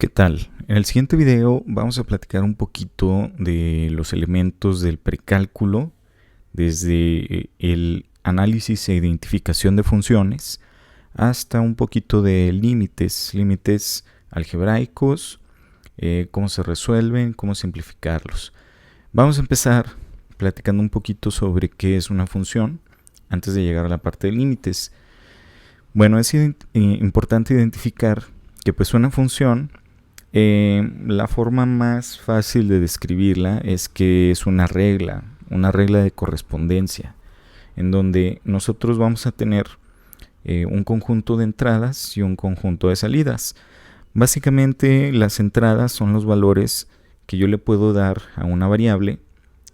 ¿Qué tal? En el siguiente video vamos a platicar un poquito de los elementos del precálculo, desde el análisis e identificación de funciones hasta un poquito de límites algebraicos, cómo se resuelven, cómo simplificarlos. Vamos a empezar platicando un poquito sobre qué es una función antes de llegar a la parte de límites. Bueno, es importante identificar que pues una función, la forma más fácil de describirla es que es una regla de correspondencia, en donde nosotros vamos a tener un conjunto de entradas y un conjunto de salidas. Básicamente las entradas son los valores que yo le puedo dar a una variable,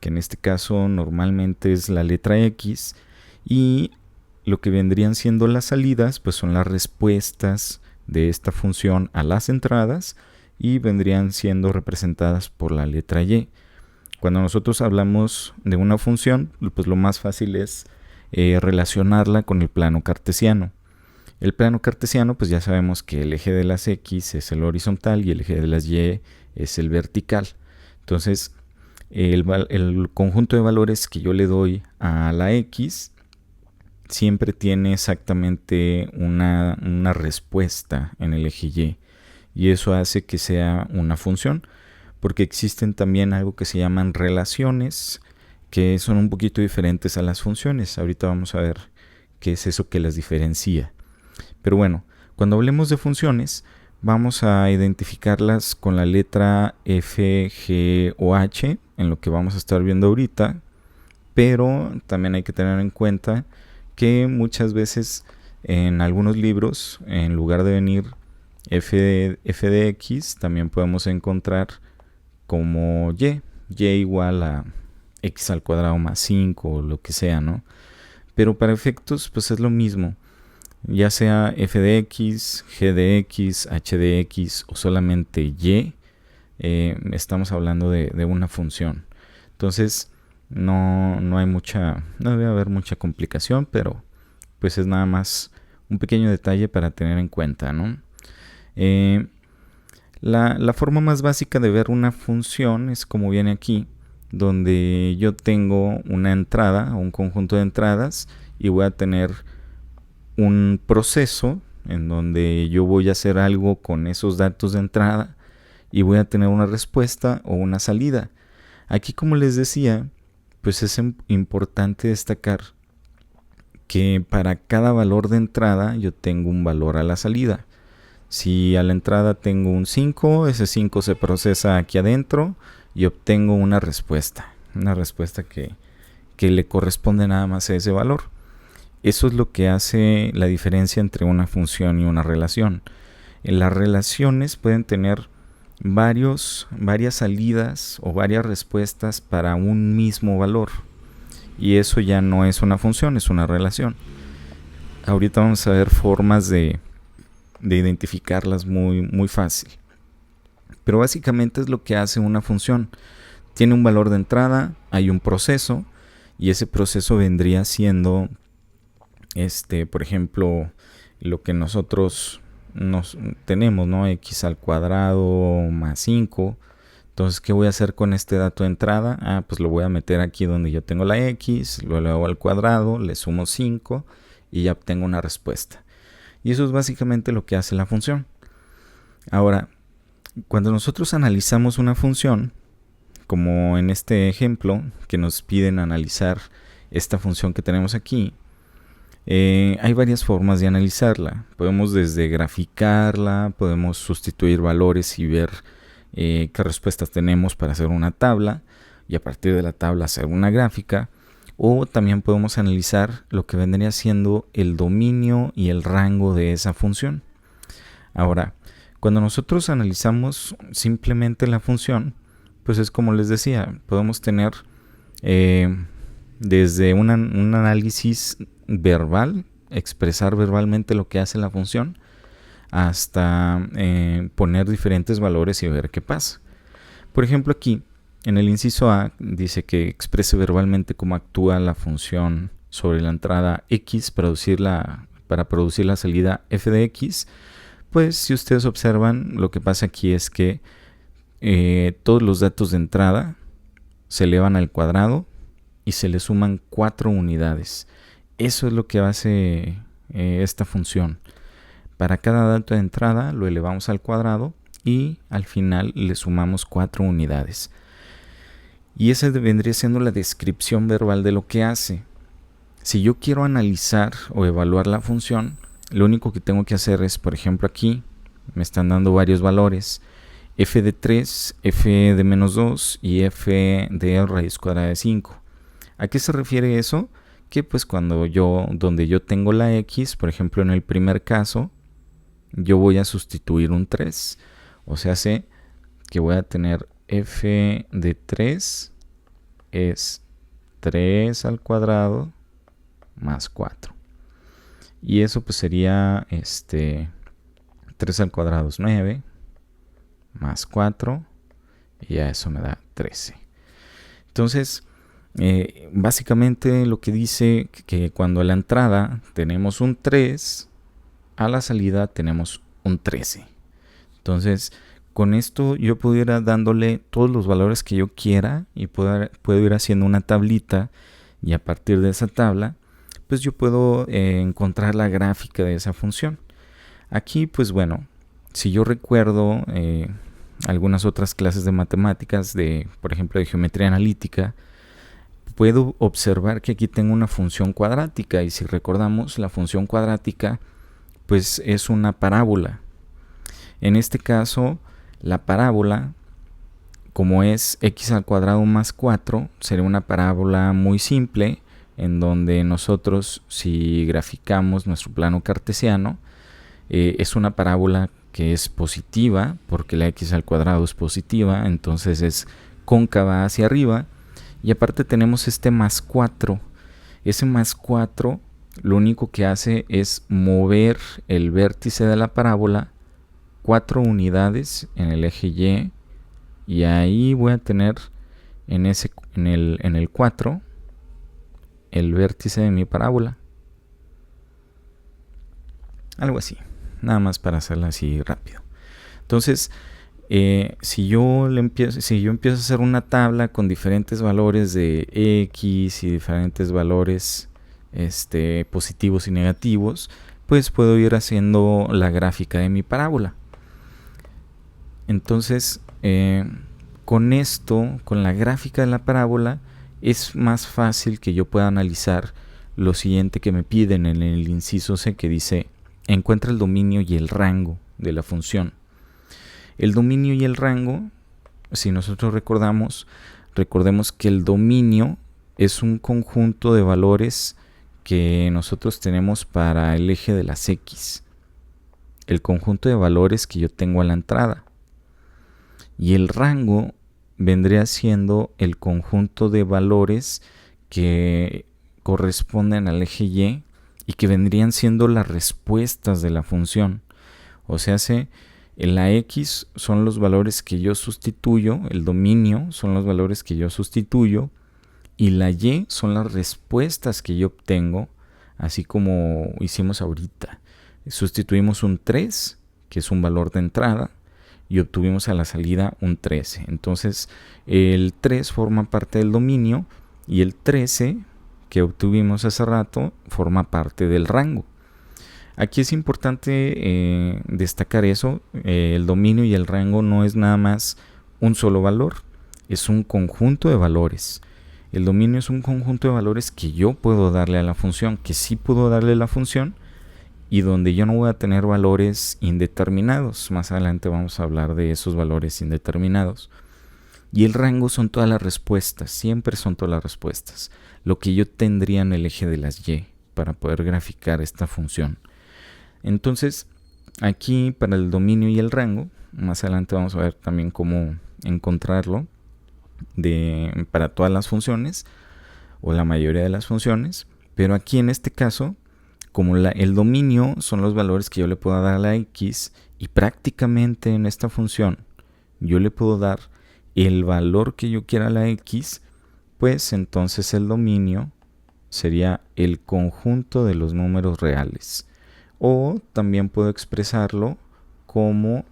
que en este caso normalmente es la letra X, y lo que vendrían siendo las salidas pues son las respuestas de esta función a las entradas y vendrían siendo representadas por la letra Y. Cuando nosotros hablamos de una función, pues lo más fácil es relacionarla con el plano cartesiano. El plano cartesiano, pues ya sabemos que el eje de las X es el horizontal y el eje de las Y es el vertical. Entonces, el conjunto de valores que yo le doy a la X siempre tiene exactamente una respuesta en el eje Y. Y eso hace que sea una función, porque existen también algo que se llaman relaciones, que son un poquito diferentes a las funciones. Ahorita vamos a ver qué es eso que las diferencia. Pero bueno, cuando hablemos de funciones, vamos a identificarlas con la letra F, G o H, en lo que vamos a estar viendo ahorita, pero también hay que tener en cuenta que muchas veces en algunos libros, en lugar de venir f de x, también podemos encontrar como y igual a x al cuadrado más 5 o lo que sea, ¿no? Pero para efectos pues es lo mismo, ya sea f de x, g de x, h de x o solamente y, estamos hablando de una función. Entonces no debe haber mucha complicación, pero pues es nada más un pequeño detalle para tener en cuenta, ¿no? La forma más básica de ver una función es como viene aquí, donde yo tengo una entrada o un conjunto de entradas y voy a tener un proceso en donde yo voy a hacer algo con esos datos de entrada y voy a tener una respuesta o una salida. Aquí, como les decía, pues es importante destacar que para cada valor de entrada yo tengo un valor a la salida. Si a la entrada tengo un 5, ese 5 se procesa aquí adentro y obtengo una respuesta que le corresponde nada más a ese valor. Eso es lo que hace la diferencia entre una función y una relación. Las relaciones pueden tener varias salidas o varias respuestas para un mismo valor, y eso ya no es una función, es una relación. Ahorita vamos a ver formas de identificarlas muy fácil. Pero básicamente es lo que hace una función. Tiene un valor de entrada, hay un proceso, y ese proceso vendría siendo, por ejemplo, lo que nosotros tenemos, ¿no? X al cuadrado más 5. Entonces, ¿qué voy a hacer con este dato de entrada? Pues lo voy a meter aquí donde yo tengo la X, lo elevo al cuadrado, le sumo 5 y ya obtengo una respuesta. Y eso es básicamente lo que hace la función. Ahora, cuando nosotros analizamos una función, como en este ejemplo que nos piden analizar esta función que tenemos aquí, hay varias formas de analizarla. Podemos desde graficarla, podemos sustituir valores y ver qué respuestas tenemos para hacer una tabla, y a partir de la tabla hacer una gráfica. O también podemos analizar lo que vendría siendo el dominio y el rango de esa función. Ahora, cuando nosotros analizamos simplemente la función, pues es como les decía, podemos tener desde un análisis verbal, expresar verbalmente lo que hace la función, hasta poner diferentes valores y ver qué pasa. Por ejemplo, aquí en el inciso A dice que exprese verbalmente cómo actúa la función sobre la entrada X para producir la salida f de X, Pues si ustedes observan, lo que pasa aquí es que todos los datos de entrada se elevan al cuadrado y se le suman 4 unidades. Eso es lo que hace esta función. Para cada dato de entrada lo elevamos al cuadrado y al final le sumamos 4 unidades. Y esa vendría siendo la descripción verbal de lo que hace. Si yo quiero analizar o evaluar la función, lo único que tengo que hacer es, por ejemplo, aquí me están dando varios valores: f de 3, f de menos 2 y f de raíz cuadrada de 5. ¿A qué se refiere eso? Que pues donde yo tengo la x, por ejemplo en el primer caso, yo voy a sustituir un 3. O sea, sé que voy a tener f de 3 es 3 al cuadrado más 4. Y eso pues sería 3 al cuadrado es 9, más 4, y ya eso me da 13. Entonces, básicamente lo que dice que cuando a la entrada tenemos un 3, a la salida tenemos un 13. Entonces, con esto yo puedo ir dándole todos los valores que yo quiera y puedo ir haciendo una tablita, y a partir de esa tabla pues yo puedo encontrar la gráfica de esa función. Aquí pues bueno, si yo recuerdo algunas otras clases de matemáticas, por ejemplo de geometría analítica, puedo observar que aquí tengo una función cuadrática, y si recordamos, la función cuadrática pues es una parábola. En este caso, la parábola, como es x al cuadrado más 4, sería una parábola muy simple, en donde nosotros, si graficamos nuestro plano cartesiano, es una parábola que es positiva, porque la x al cuadrado es positiva, entonces es cóncava hacia arriba, y aparte tenemos este más 4. Ese más 4 lo único que hace es mover el vértice de la parábola 4 unidades en el eje Y, y ahí voy a tener en el 4 el vértice de mi parábola. Algo así, nada más para hacerla así rápido. Entonces, si yo empiezo a hacer una tabla con diferentes valores de x y diferentes valores positivos y negativos, pues puedo ir haciendo la gráfica de mi parábola. Entonces, con esto, con la gráfica de la parábola, es más fácil que yo pueda analizar lo siguiente que me piden en el inciso C, que dice: encuentra el dominio y el rango de la función. El dominio y el rango, si nosotros recordemos que el dominio es un conjunto de valores que nosotros tenemos para el eje de las x, el conjunto de valores que yo tengo a la entrada. Y el rango vendría siendo el conjunto de valores que corresponden al eje y que vendrían siendo las respuestas de la función. O sea, en la x son los valores que yo sustituyo, el dominio son los valores que yo sustituyo, y la y son las respuestas que yo obtengo, así como hicimos ahorita. Sustituimos un 3, que es un valor de entrada, y obtuvimos a la salida un 13. Entonces el 3 forma parte del dominio, y el 13 que obtuvimos hace rato forma parte del rango. Aquí es importante destacar eso. El dominio y el rango no es nada más un solo valor, es un conjunto de valores. El dominio es un conjunto de valores que yo puedo darle a la función, que sí puedo darle a la función, y donde yo no voy a tener valores indeterminados. Más adelante vamos a hablar de esos valores indeterminados. Y el rango son todas las respuestas, siempre son todas las respuestas, lo que yo tendría en el eje de las y para poder graficar esta función. Entonces, aquí para el dominio y el rango, más adelante vamos a ver también cómo encontrarlo para todas las funciones, o la mayoría de las funciones, pero aquí en este caso, como el dominio son los valores que yo le puedo dar a la x, y prácticamente en esta función yo le puedo dar el valor que yo quiera a la x, pues entonces el dominio sería el conjunto de los números reales. O también puedo expresarlo como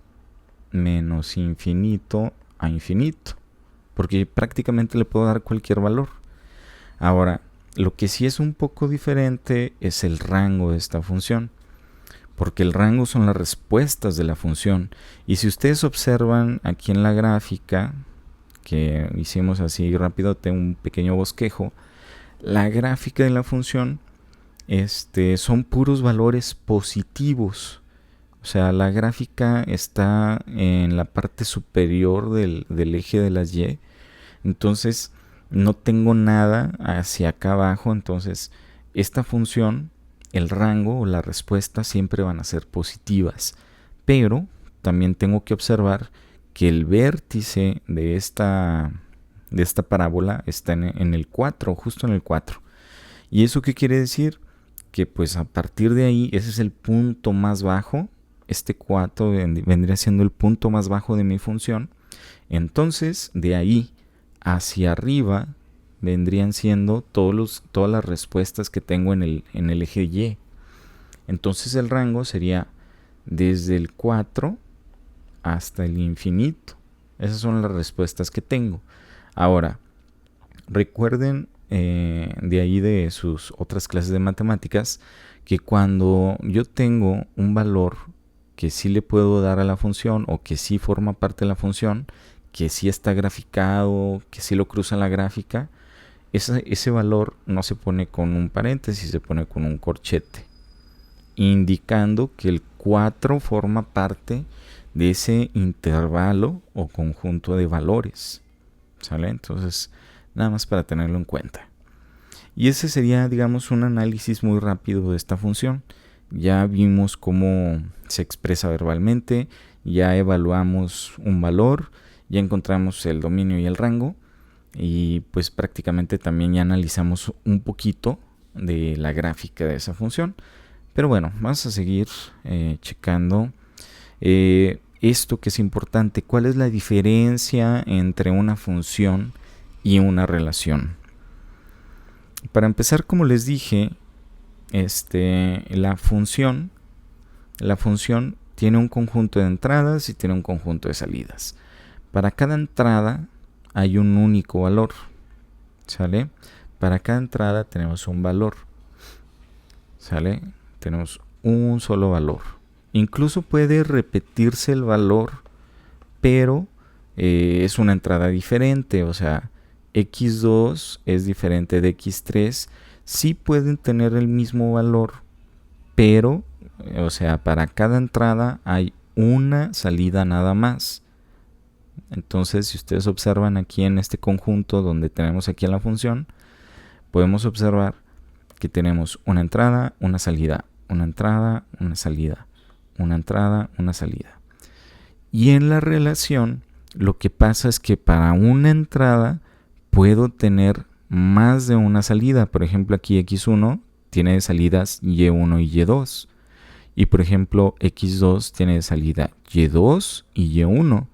menos infinito a infinito, porque prácticamente le puedo dar cualquier valor. Ahora, lo que sí es un poco diferente es el rango de esta función, porque el rango son las respuestas de la función. Y si ustedes observan aquí en la gráfica, que hicimos así rápido, tengo un pequeño bosquejo, la gráfica de la función son puros valores positivos. O sea, la gráfica está en la parte superior del eje de las Y. Entonces, no tengo nada hacia acá abajo. Entonces, esta función, el rango o la respuesta siempre van a ser positivas. Pero también tengo que observar que el vértice de esta parábola está en el 4, justo en el 4. ¿Y eso qué quiere decir? Que pues a partir de ahí, ese es el punto más bajo. Este 4 vendría siendo el punto más bajo de mi función. Entonces, de ahí hacia arriba vendrían siendo todas las respuestas que tengo en el eje Y. Entonces el rango sería desde el 4 hasta el infinito. Esas son las respuestas que tengo. Ahora, recuerden de ahí de sus otras clases de matemáticas que cuando yo tengo un valor que sí le puedo dar a la función o que sí forma parte de la función, que sí está graficado, que sí lo cruza la gráfica, ese valor no se pone con un paréntesis, se pone con un corchete, indicando que el 4 forma parte de ese intervalo o conjunto de valores. ¿Sale? Entonces, nada más para tenerlo en cuenta. Y ese sería, digamos, un análisis muy rápido de esta función. Ya vimos cómo se expresa verbalmente, ya evaluamos un valor, ya encontramos el dominio y el rango, y pues prácticamente también ya analizamos un poquito de la gráfica de esa función. Pero bueno, vamos a seguir checando esto que es importante. ¿Cuál es la diferencia entre una función y una relación? Para empezar, como les dije, la función tiene un conjunto de entradas y tiene un conjunto de salidas. Para cada entrada hay un único valor, ¿sale? Para cada entrada tenemos un valor, ¿sale? Tenemos un solo valor. Incluso puede repetirse el valor, pero es una entrada diferente. O sea, x2 es diferente de x3. Sí pueden tener el mismo valor, pero, o sea, para cada entrada hay una salida nada más. Entonces, si ustedes observan aquí en este conjunto donde tenemos aquí en la función, podemos observar que tenemos una entrada, una salida, una entrada, una salida, una entrada, una salida. Y en la relación, lo que pasa es que para una entrada puedo tener más de una salida. Por ejemplo, aquí x1 tiene de salidas y1 y y2. Y por ejemplo, x2 tiene de salida y2 y y1.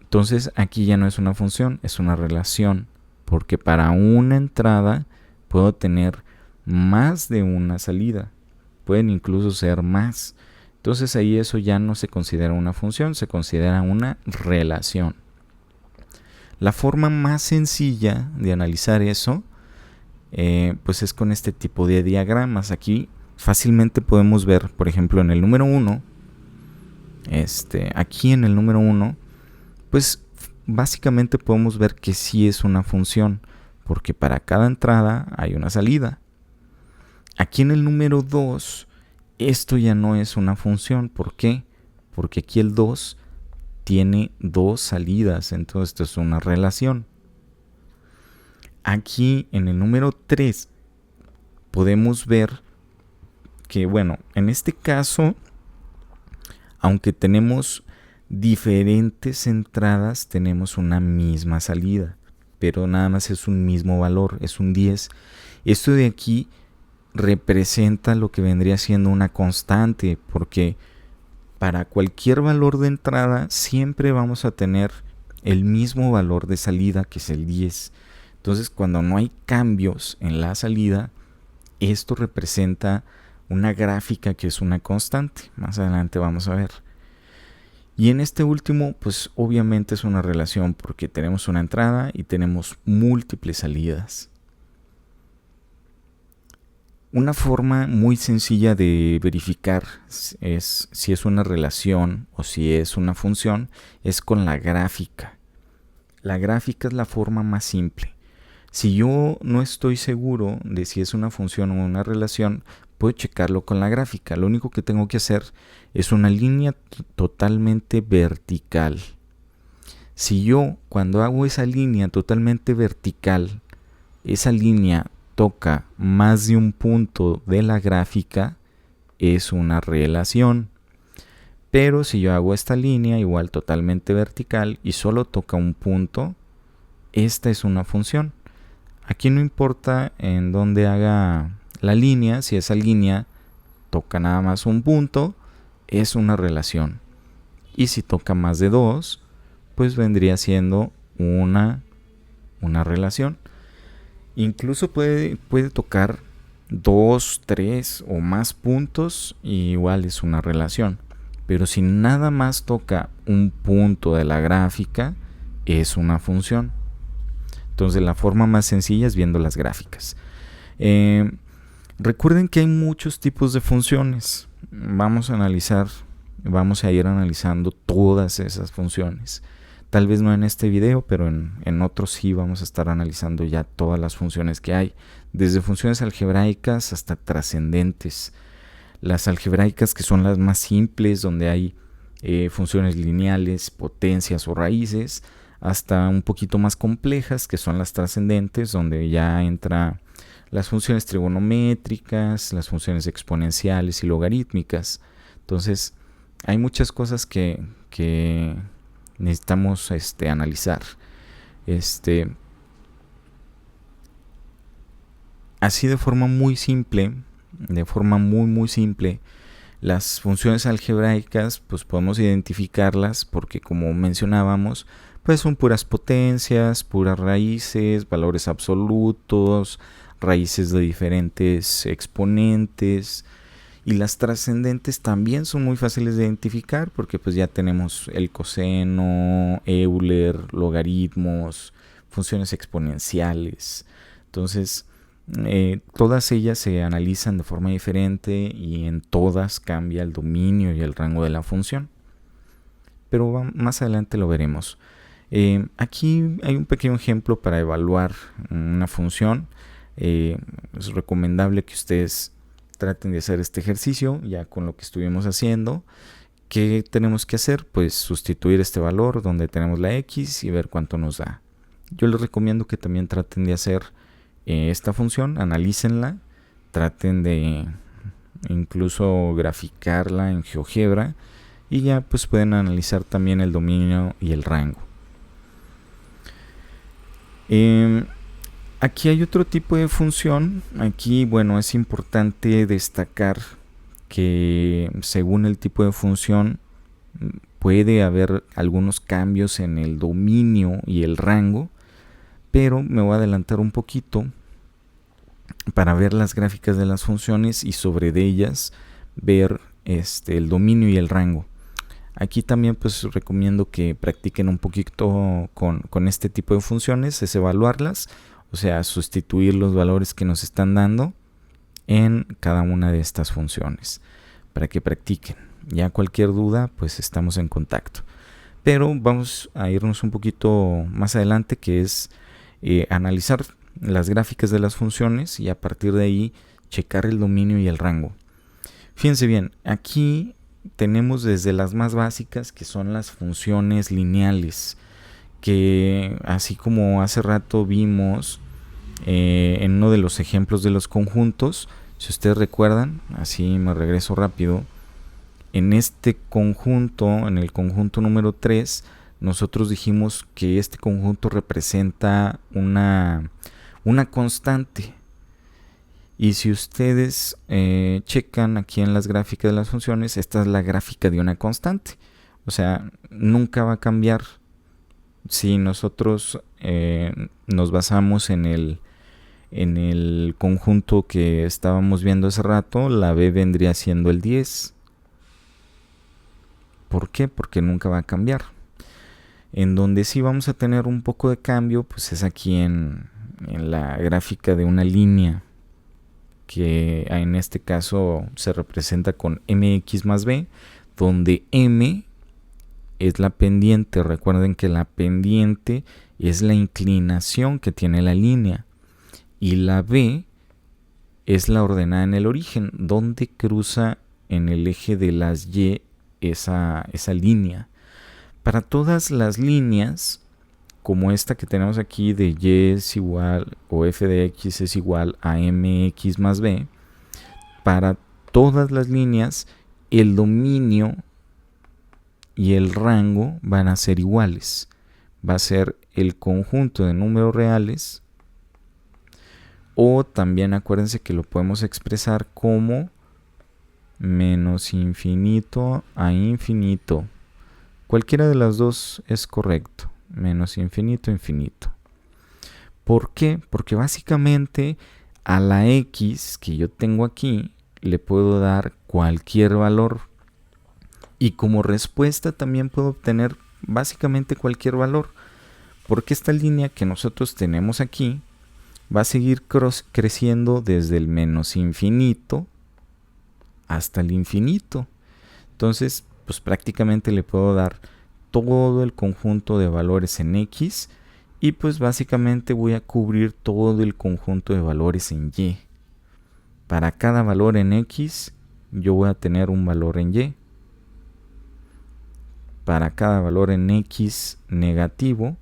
Entonces aquí ya no es una función, es una relación, porque para una entrada puedo tener más de una salida, pueden incluso ser más. Entonces ahí eso ya no se considera una función, se considera una relación. La forma más sencilla de analizar eso pues es con este tipo de diagramas. Aquí fácilmente podemos ver, por ejemplo, en el número 1, aquí en el número 1, pues básicamente podemos ver que sí es una función, porque para cada entrada hay una salida. Aquí en el número 2, esto ya no es una función. ¿Por qué? Porque aquí el 2 tiene dos salidas, entonces esto es una relación. Aquí en el número 3 podemos ver que, bueno, en este caso, aunque tenemos diferentes entradas, tenemos una misma salida, pero nada más es un mismo valor, es un 10. Esto de aquí representa lo que vendría siendo una constante, porque para cualquier valor de entrada siempre vamos a tener el mismo valor de salida, que es el 10. Entonces, cuando no hay cambios en la salida, esto representa una gráfica que es una constante. Más adelante vamos a ver. Y en este último, pues obviamente es una relación porque tenemos una entrada y tenemos múltiples salidas. Una forma muy sencilla de verificar si es una relación o si es una función es con la gráfica. La gráfica es la forma más simple. Si yo no estoy seguro de si es una función o una relación, puedo checarlo con la gráfica. Lo único que tengo que hacer es una línea totalmente vertical. Si yo, cuando hago esa línea totalmente vertical, esa línea toca más de un punto de la gráfica, es una relación. Pero si yo hago esta línea igual totalmente vertical y solo toca un punto, esta es una función. Aquí no importa en dónde haga la línea, si esa línea toca nada más un punto, es una relación. Y si toca más de dos, pues vendría siendo una relación. Incluso puede tocar 2, 3 o más puntos y igual es una relación. Pero si nada más toca un punto de la gráfica, es una función. Entonces la forma más sencilla es viendo las gráficas. Recuerden que hay muchos tipos de funciones. Vamos a ir analizando todas esas funciones. Tal vez no en este video, pero en otros sí vamos a estar analizando ya todas las funciones que hay. Desde funciones algebraicas hasta trascendentes. Las algebraicas, que son las más simples, donde hay funciones lineales, potencias o raíces, hasta un poquito más complejas, que son las trascendentes, donde ya entra las funciones trigonométricas, las funciones exponenciales y logarítmicas. Entonces, hay muchas cosas que necesitamos analizar. Así de forma muy simple, muy simple, las funciones algebraicas pues podemos identificarlas porque, como mencionábamos, pues son puras potencias, puras raíces, valores absolutos, raíces de diferentes exponentes. Y las trascendentes también son muy fáciles de identificar porque pues ya tenemos el coseno, Euler, logaritmos, funciones exponenciales. Entonces, todas ellas se analizan de forma diferente y en todas cambia el dominio y el rango de la función. Pero más adelante lo veremos. Aquí hay un pequeño ejemplo para evaluar una función. Es recomendable que ustedes traten de hacer este ejercicio ya con lo que estuvimos haciendo. ¿Qué tenemos que hacer? Pues sustituir este valor donde tenemos la x y ver cuánto nos da. Yo les recomiendo que también traten de hacer esta función, analícenla, traten de incluso graficarla en GeoGebra y ya pues pueden analizar también el dominio y el rango. Aquí hay otro tipo de función. Aquí, bueno, es importante destacar que según el tipo de función puede haber algunos cambios en el dominio y el rango, pero me voy a adelantar un poquito para ver las gráficas de las funciones y sobre de ellas ver el dominio y el rango. Aquí también pues recomiendo que practiquen un poquito con este tipo de funciones, es evaluarlas, o sea, sustituir los valores que nos están dando en cada una de estas funciones para que practiquen. Ya cualquier duda, pues estamos en contacto. Pero vamos a irnos un poquito más adelante, que es analizar las gráficas de las funciones y a partir de ahí checar el dominio y el rango. Fíjense bien, aquí tenemos desde las más básicas, que son las funciones lineales, que así como hace rato vimos en uno de los ejemplos de los conjuntos, si ustedes recuerdan, así me regreso rápido, en este conjunto, en el conjunto número 3, nosotros dijimos que este conjunto representa una constante. Y si ustedes checan aquí en las gráficas de las funciones, esta es la gráfica de una constante. O sea, nunca va a cambiar. Si nosotros nos basamos en En el conjunto que estábamos viendo hace rato, la b vendría siendo el 10. ¿Por qué? Porque nunca va a cambiar. En donde sí vamos a tener un poco de cambio, pues es aquí en la gráfica de una línea, que en este caso se representa con mx más b, donde m es la pendiente. Recuerden que la pendiente es la inclinación que tiene la línea y la b es la ordenada en el origen, donde cruza en el eje de las y esa línea. Para todas las líneas, como esta que tenemos aquí de y es igual, o f de x es igual a mx más b, para todas las líneas el dominio y el rango van a ser iguales. Va a ser el conjunto de números reales, o también acuérdense que lo podemos expresar como menos infinito a infinito. Cualquiera de las dos es correcto. Menos infinito a infinito. ¿Por qué? Porque básicamente a la x que yo tengo aquí le puedo dar cualquier valor. Y como respuesta también puedo obtener básicamente cualquier valor. Porque esta línea que nosotros tenemos aquí va a seguir creciendo desde el menos infinito hasta el infinito. Entonces, pues prácticamente le puedo dar todo el conjunto de valores en x y pues básicamente voy a cubrir todo el conjunto de valores en y. Para cada valor en x yo voy a tener un valor en y. Para cada valor en x negativo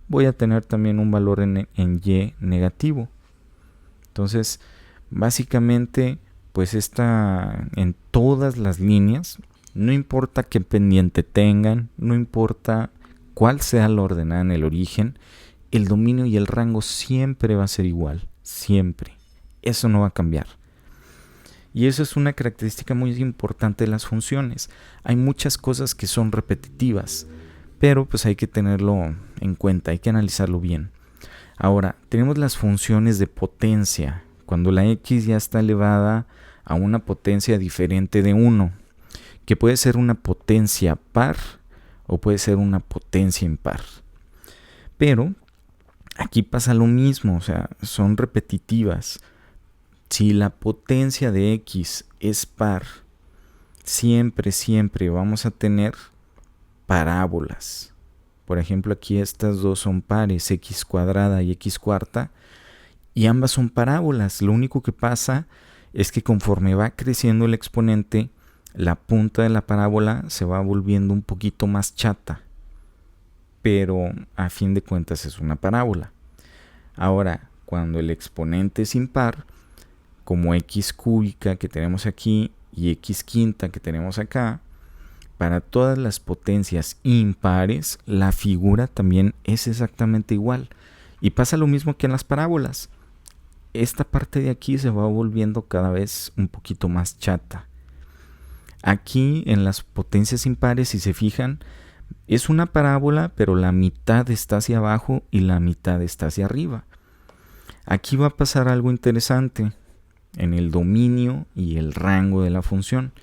voy a tener también un valor en y negativo. Entonces básicamente pues está en todas las líneas. No importa qué pendiente tengan, no importa cuál sea la ordenada en el origen, el dominio y el rango siempre va a ser igual, siempre. Eso no va a cambiar. Y eso es una característica muy importante de las funciones. Hay muchas cosas que son repetitivas, pero pues hay que tenerlo en cuenta, hay que analizarlo bien. Ahora, tenemos las funciones de potencia, cuando la x ya está elevada a una potencia diferente de 1. Que puede ser una potencia par o puede ser una potencia impar. Pero aquí pasa lo mismo, o sea, son repetitivas. Si la potencia de x es par, siempre vamos a tener parábolas. Por ejemplo, aquí estas dos son pares, x cuadrada y x cuarta, y ambas son parábolas. Lo único que pasa es que conforme va creciendo el exponente, la punta de la parábola se va volviendo un poquito más chata, pero a fin de cuentas es una parábola. Ahora, cuando el exponente es impar, como x cúbica que tenemos aquí y x quinta que tenemos acá, para todas las potencias impares, la figura también es exactamente igual. Y pasa lo mismo que en las parábolas. Esta parte de aquí se va volviendo cada vez un poquito más chata. Aquí en las potencias impares, si se fijan, es una parábola, pero la mitad está hacia abajo y la mitad está hacia arriba. Aquí va a pasar algo interesante en el dominio y el rango de la función.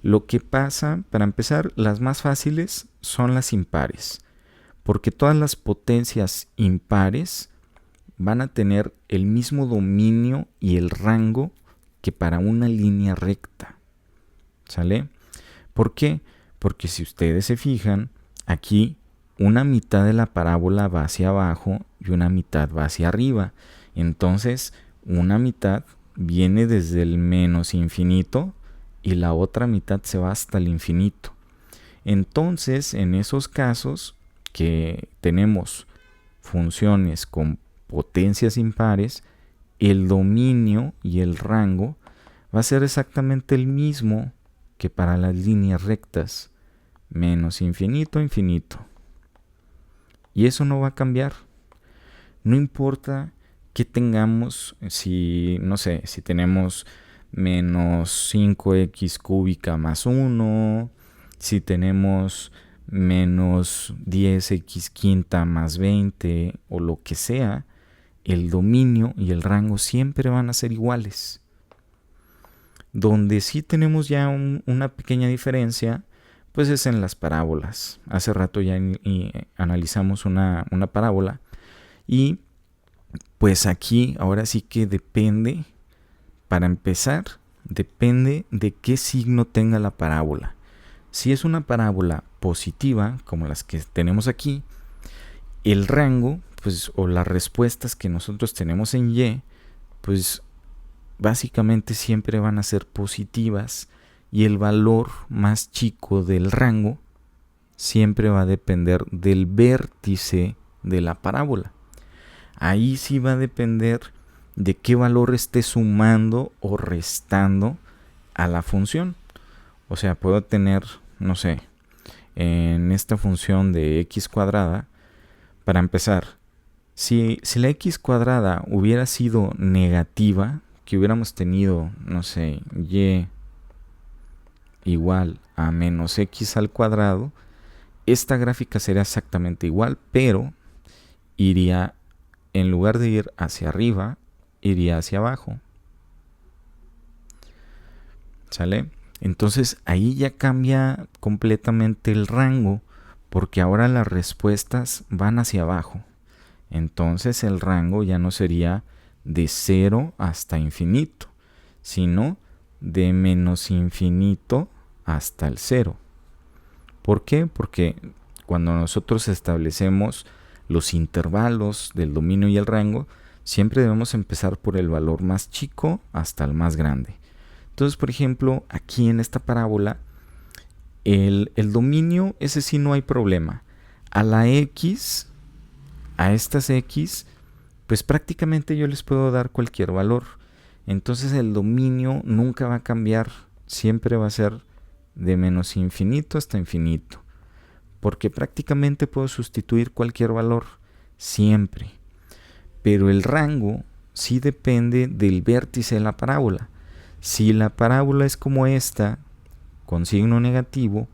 Lo que pasa, para empezar, las más fáciles son las impares, porque todas las potencias impares van a tener el mismo dominio y el rango que para una línea recta. ¿Sale? ¿Por qué? Porque si ustedes se fijan, aquí una mitad de la parábola va hacia abajo y una mitad va hacia arriba. Entonces, una mitad viene desde el menos infinito y la otra mitad se va hasta el infinito. Entonces, en esos casos que tenemos funciones con potencias impares, el dominio y el rango va a ser exactamente el mismo que para las líneas rectas, menos infinito a infinito. Y eso no va a cambiar. No importa que tengamos, si tenemos menos 5x cúbica más 1, si tenemos menos 10x quinta más 20 o lo que sea, el dominio y el rango siempre van a ser iguales. Donde sí tenemos ya una pequeña diferencia, pues es en las parábolas. Hace rato ya analizamos una parábola y pues aquí ahora sí que depende, para empezar, depende de qué signo tenga la parábola. Si es una parábola positiva, como las que tenemos aquí, el rango, pues, o las respuestas que nosotros tenemos en Y, pues básicamente siempre van a ser positivas, y el valor más chico del rango siempre va a depender del vértice de la parábola. Ahí sí va a depender de qué valor esté sumando o restando a la función. O sea, puedo tener, no sé, en esta función de x cuadrada, para empezar, si la x cuadrada hubiera sido negativa, que hubiéramos tenido, no sé, y igual a menos x al cuadrado, esta gráfica sería exactamente igual, pero iría, en lugar de ir hacia arriba, iría hacia abajo. ¿Sale? Entonces ahí ya cambia completamente el rango, porque ahora las respuestas van hacia abajo. Entonces el rango ya no sería de 0 hasta infinito, sino de menos infinito hasta el 0. ¿Por qué? Porque cuando nosotros establecemos los intervalos del dominio y el rango, siempre debemos empezar por el valor más chico hasta el más grande. Entonces, por ejemplo, aquí en esta parábola, el dominio, ese sí no hay problema. A la x, a estas x, pues prácticamente yo les puedo dar cualquier valor. Entonces el dominio nunca va a cambiar, siempre va a ser de menos infinito hasta infinito, porque prácticamente puedo sustituir cualquier valor, siempre. Pero el rango sí depende del vértice de la parábola. Si la parábola es como esta, con signo negativo,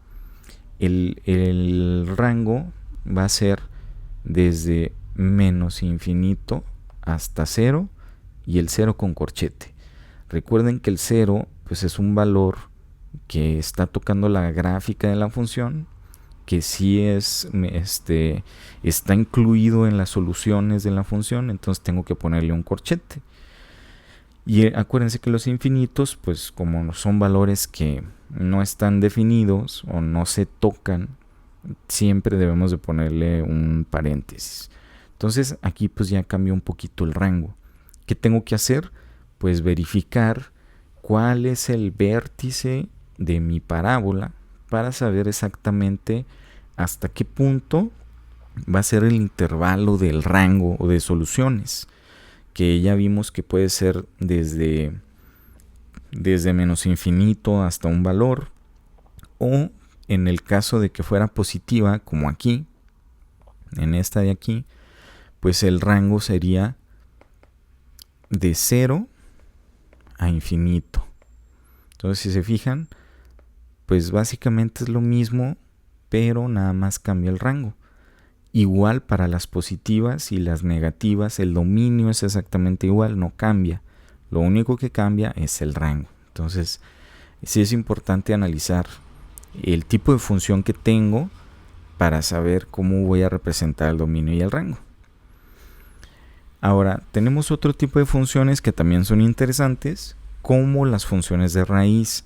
el rango va a ser desde menos infinito hasta 0 y el 0 con corchete. Recuerden que el 0 pues es un valor que está tocando la gráfica de la función, que sí está incluido en las soluciones de la función, entonces tengo que ponerle un corchete. Y acuérdense que los infinitos, pues como son valores que no están definidos o no se tocan, siempre debemos de ponerle un paréntesis. Entonces aquí pues ya cambia un poquito el rango. ¿Qué tengo que hacer? Pues verificar cuál es el vértice de mi parábola para saber exactamente hasta qué punto va a ser el intervalo del rango o de soluciones, que ya vimos que puede ser desde menos infinito hasta un valor, o en el caso de que fuera positiva, como aquí, en esta de aquí, pues el rango sería de 0 a infinito. Entonces, si se fijan, pues básicamente es lo mismo, pero nada más cambia el rango. Igual para las positivas y las negativas, el dominio es exactamente igual, no cambia. Lo único que cambia es el rango. Entonces, sí es importante analizar el tipo de función que tengo para saber cómo voy a representar el dominio y el rango. Ahora, tenemos otro tipo de funciones que también son interesantes, como las funciones de raíz.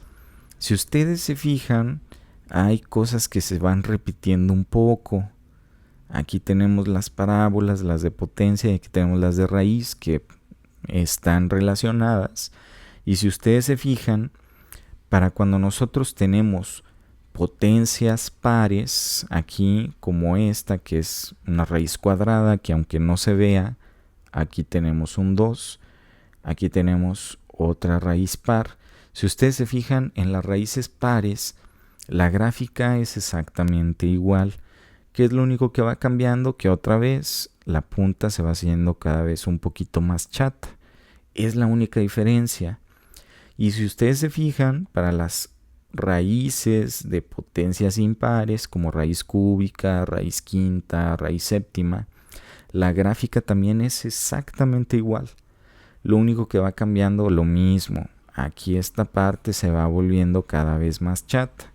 Si ustedes se fijan, hay cosas que se van repitiendo un poco. Aquí tenemos las parábolas, las de potencia, y aquí tenemos las de raíz, que están relacionadas. Y si ustedes se fijan, para cuando nosotros tenemos potencias pares, aquí como esta, que es una raíz cuadrada, que aunque no se vea, aquí tenemos un 2, aquí tenemos otra raíz par. Si ustedes se fijan en las raíces pares, la gráfica es exactamente igual. ¿Qué es lo único que va cambiando? Que otra vez la punta se va haciendo cada vez un poquito más chata. Es la única diferencia. Y si ustedes se fijan, para las raíces de potencias impares, como raíz cúbica, raíz quinta, raíz séptima, La gráfica también es exactamente igual. Lo único que va cambiando, lo mismo. Aquí esta parte se va volviendo cada vez más chata.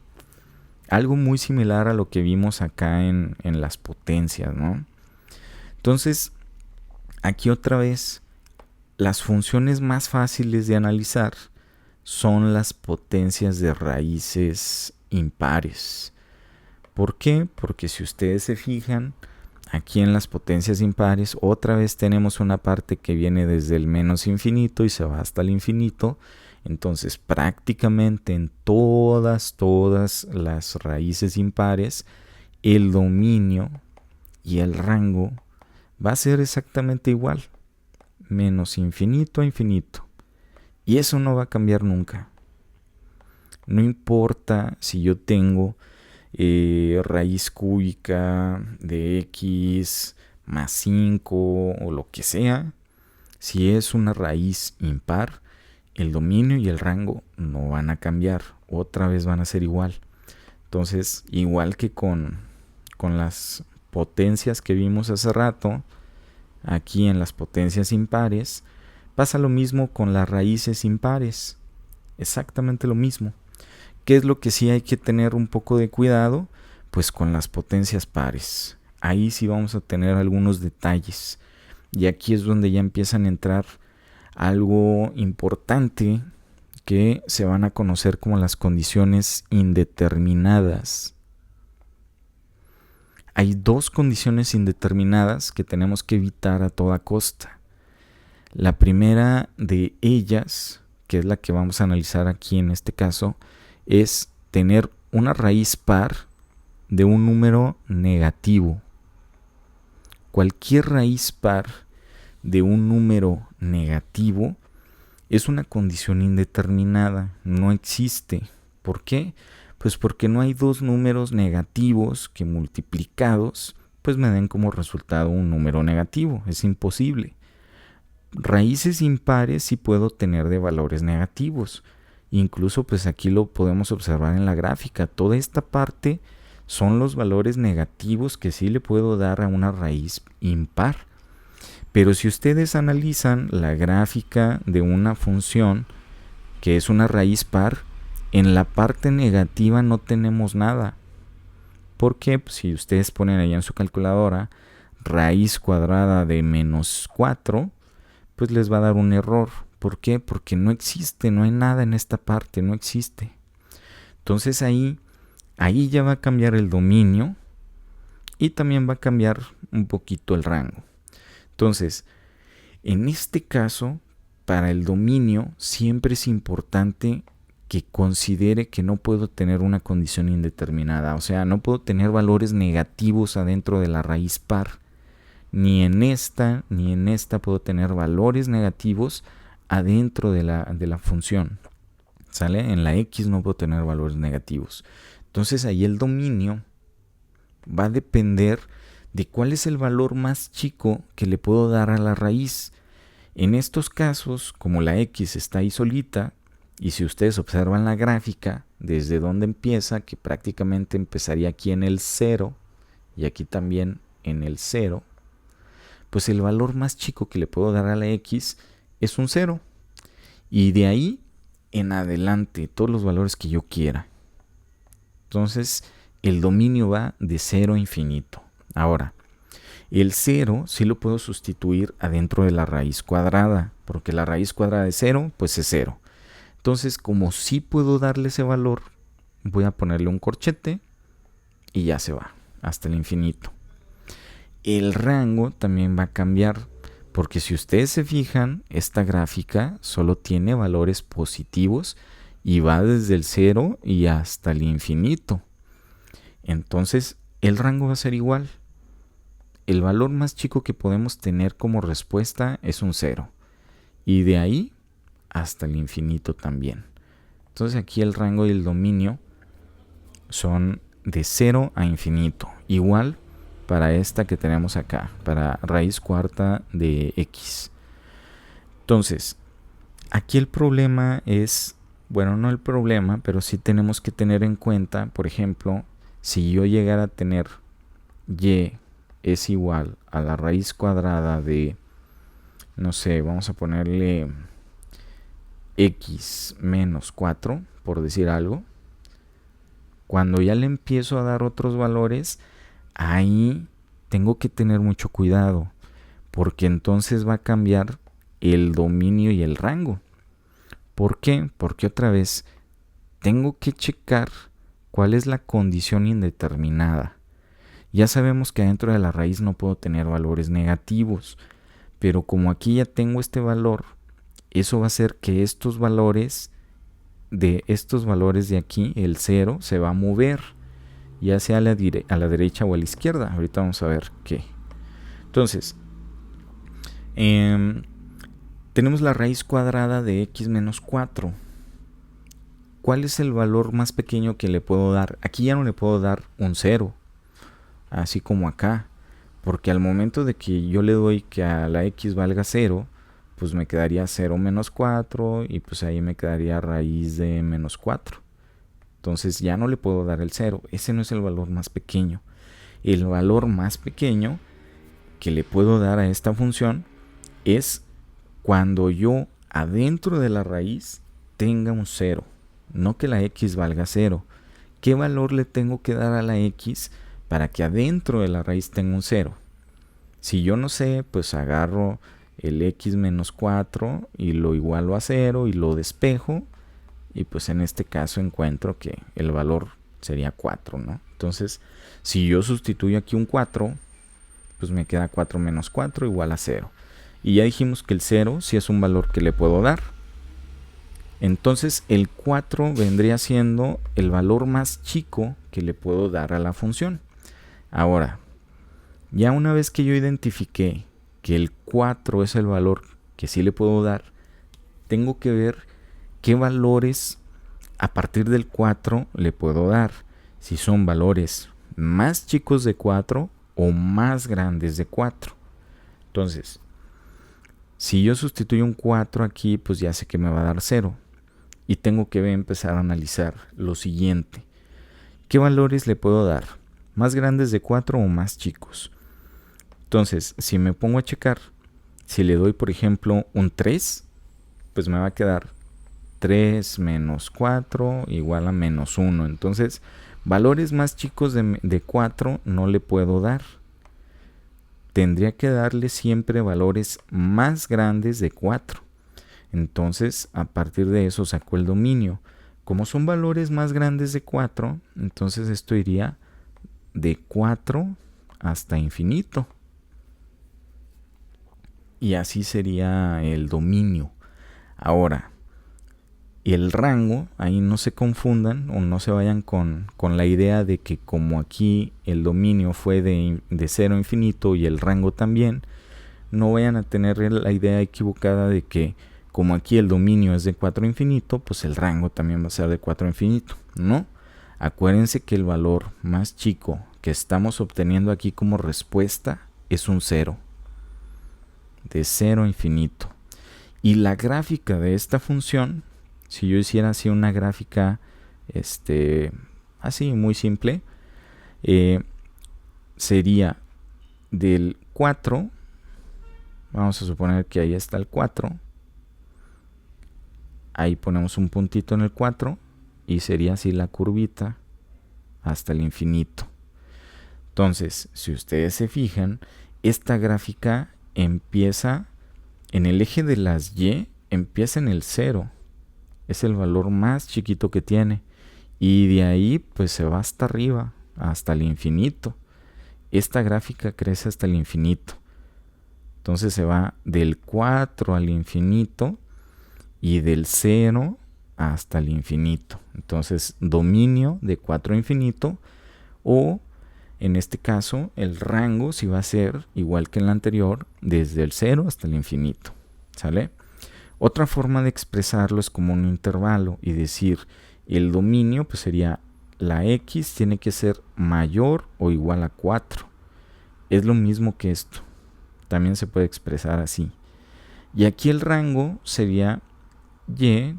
Algo muy similar a lo que vimos acá en las potencias, ¿no? Entonces, aquí otra vez, las funciones más fáciles de analizar son las potencias de raíces impares. ¿Por qué? Porque si ustedes se fijan, aquí en las potencias impares, otra vez tenemos una parte que viene desde el menos infinito y se va hasta el infinito. Entonces, prácticamente en todas las raíces impares, el dominio y el rango va a ser exactamente igual. Menos infinito a infinito. Y eso no va a cambiar nunca. No importa si yo tengo raíz cúbica de x más 5 o lo que sea. Si es una raíz impar, el dominio y el rango no van a cambiar. Otra vez van a ser igual. Entonces, igual que con las potencias que vimos hace rato, aquí en las potencias impares, pasa lo mismo con las raíces impares. Exactamente lo mismo. ¿Qué es lo que sí hay que tener un poco de cuidado? Pues con las potencias pares. Ahí sí vamos a tener algunos detalles. Y aquí es donde ya empiezan a entrar algo importante que se van a conocer como las condiciones indeterminadas. Hay dos condiciones indeterminadas que tenemos que evitar a toda costa. La primera de ellas, que es la que vamos a analizar aquí en este caso, es tener una raíz par de un número negativo. Cualquier raíz par de un número negativo es una condición indeterminada, no existe. ¿Por qué? Pues porque no hay dos números negativos que multiplicados pues me den como resultado un número negativo, es imposible. Raíces impares sí puedo tener de valores negativos. Incluso pues aquí lo podemos observar en la gráfica. Toda esta parte son los valores negativos que sí le puedo dar a una raíz impar. Pero si ustedes analizan la gráfica de una función que es una raíz par, en la parte negativa no tenemos nada. ¿Por qué? Pues si ustedes ponen ahí en su calculadora raíz cuadrada de menos 4, pues les va a dar un error. ¿Por qué? Porque no existe, no hay nada en esta parte, no existe. Entonces ahí ya va a cambiar el dominio y también va a cambiar un poquito el rango. Entonces, en este caso, para el dominio siempre es importante que considere que no puedo tener una condición indeterminada. O sea, no puedo tener valores negativos adentro de la raíz par. Ni en esta puedo tener valores negativos adentro de la función. ¿Sale? En la x no puedo tener valores negativos. Entonces ahí el dominio va a depender de cuál es el valor más chico que le puedo dar a la raíz. En estos casos, como la x está ahí solita, y si ustedes observan la gráfica, desde donde empieza, que prácticamente empezaría aquí en el 0, y aquí también en el 0, pues el valor más chico que le puedo dar a la x es un 0. Y de ahí en adelante, todos los valores que yo quiera. Entonces, el dominio va de 0 a infinito. Ahora, el 0 sí lo puedo sustituir adentro de la raíz cuadrada, porque la raíz cuadrada de 0, pues es 0. Entonces, como sí puedo darle ese valor, voy a ponerle un corchete y ya se va, hasta el infinito. El rango también va a cambiar, porque si ustedes se fijan, esta gráfica solo tiene valores positivos y va desde el 0 y hasta el infinito. Entonces, el rango va a ser igual. El valor más chico que podemos tener como respuesta es un 0. Y de ahí hasta el infinito también. Entonces aquí el rango y el dominio son de 0 a infinito. Igual para esta que tenemos acá, para raíz cuarta de x. Entonces, aquí el problema es, bueno, no el problema, pero sí tenemos que tener en cuenta, por ejemplo, si yo llegara a tener y es igual a la raíz cuadrada de, no sé, vamos a ponerle x menos 4, por decir algo, cuando ya le empiezo a dar otros valores, ahí tengo que tener mucho cuidado, porque entonces va a cambiar el dominio y el rango. ¿Por qué? Porque otra vez tengo que checar cuál es la condición indeterminada. Ya sabemos que dentro de la raíz no puedo tener valores negativos, pero como aquí ya tengo este valor, eso va a hacer que estos valores de aquí, el 0, se va a mover, ya sea a la derecha o a la izquierda. Ahorita vamos a ver qué. Entonces, tenemos la raíz cuadrada de x menos 4. ¿Cuál es el valor más pequeño que le puedo dar? Aquí ya no le puedo dar un 0, así como acá, porque al momento de que yo le doy que a la x valga 0, pues me quedaría 0 menos 4 y pues ahí me quedaría raíz de menos 4. Entonces ya no le puedo dar el 0. Ese no es el valor más pequeño. El valor más pequeño que le puedo dar a esta función es cuando yo adentro de la raíz tenga un 0. No que la x valga 0. ¿Qué valor le tengo que dar a la x para que adentro de la raíz tenga un 0? Si yo no sé, pues agarro el x menos 4 y lo igualo a 0 y lo despejo, y pues en este caso encuentro que el valor sería 4, ¿no? Entonces, si yo sustituyo aquí un 4, pues me queda 4 menos 4 igual a 0. Y ya dijimos que el 0 sí es un valor que le puedo dar. Entonces el 4 vendría siendo el valor más chico que le puedo dar a la función. Ahora, ya una vez que yo identifiqué que el 4 es el valor que sí le puedo dar, tengo que ver qué valores a partir del 4 le puedo dar. Si son valores más chicos de 4 o más grandes de 4. Entonces, si yo sustituyo un 4 aquí, pues ya sé que me va a dar 0. Y tengo que empezar a analizar lo siguiente. ¿Qué valores le puedo dar? ¿Más grandes de 4 o más chicos? Entonces, si me pongo a checar, si le doy, por ejemplo, un 3, pues me va a quedar 3 menos 4 igual a menos 1. Entonces, valores más chicos de 4 no le puedo dar. Tendría que darle siempre valores más grandes de 4. Entonces, a partir de eso saco el dominio. Como son valores más grandes de 4, entonces esto iría de 4 hasta infinito. Y así sería el dominio. Ahora, el rango, ahí no se confundan o no se vayan con la idea de que como aquí el dominio fue de 0 a infinito y el rango también, no vayan a tener la idea equivocada de que como aquí el dominio es de 4 a infinito, pues el rango también va a ser de 4 a infinito. No, acuérdense que el valor más chico que estamos obteniendo aquí como respuesta es un 0. De 0 a infinito. Y la gráfica de esta función, si yo hiciera así una gráfica así muy simple, sería del 4, vamos a suponer que ahí está el 4, ahí ponemos un puntito en el 4 y sería así la curvita hasta el infinito. Entonces, si ustedes se fijan, esta gráfica empieza en el eje de las y, empieza en el 0. Es el valor más chiquito que tiene. Y de ahí pues se va hasta arriba, hasta el infinito. Esta gráfica crece hasta el infinito. Entonces se va del 4 al infinito y del 0 hasta el infinito. Entonces dominio de 4 a infinito, o en este caso el rango sí va a ser igual que en la anterior, desde el 0 hasta el infinito. ¿Sale? Otra forma de expresarlo es como un intervalo y decir el dominio pues sería la x tiene que ser mayor o igual a 4. Es lo mismo que esto. También se puede expresar así. Y aquí el rango sería y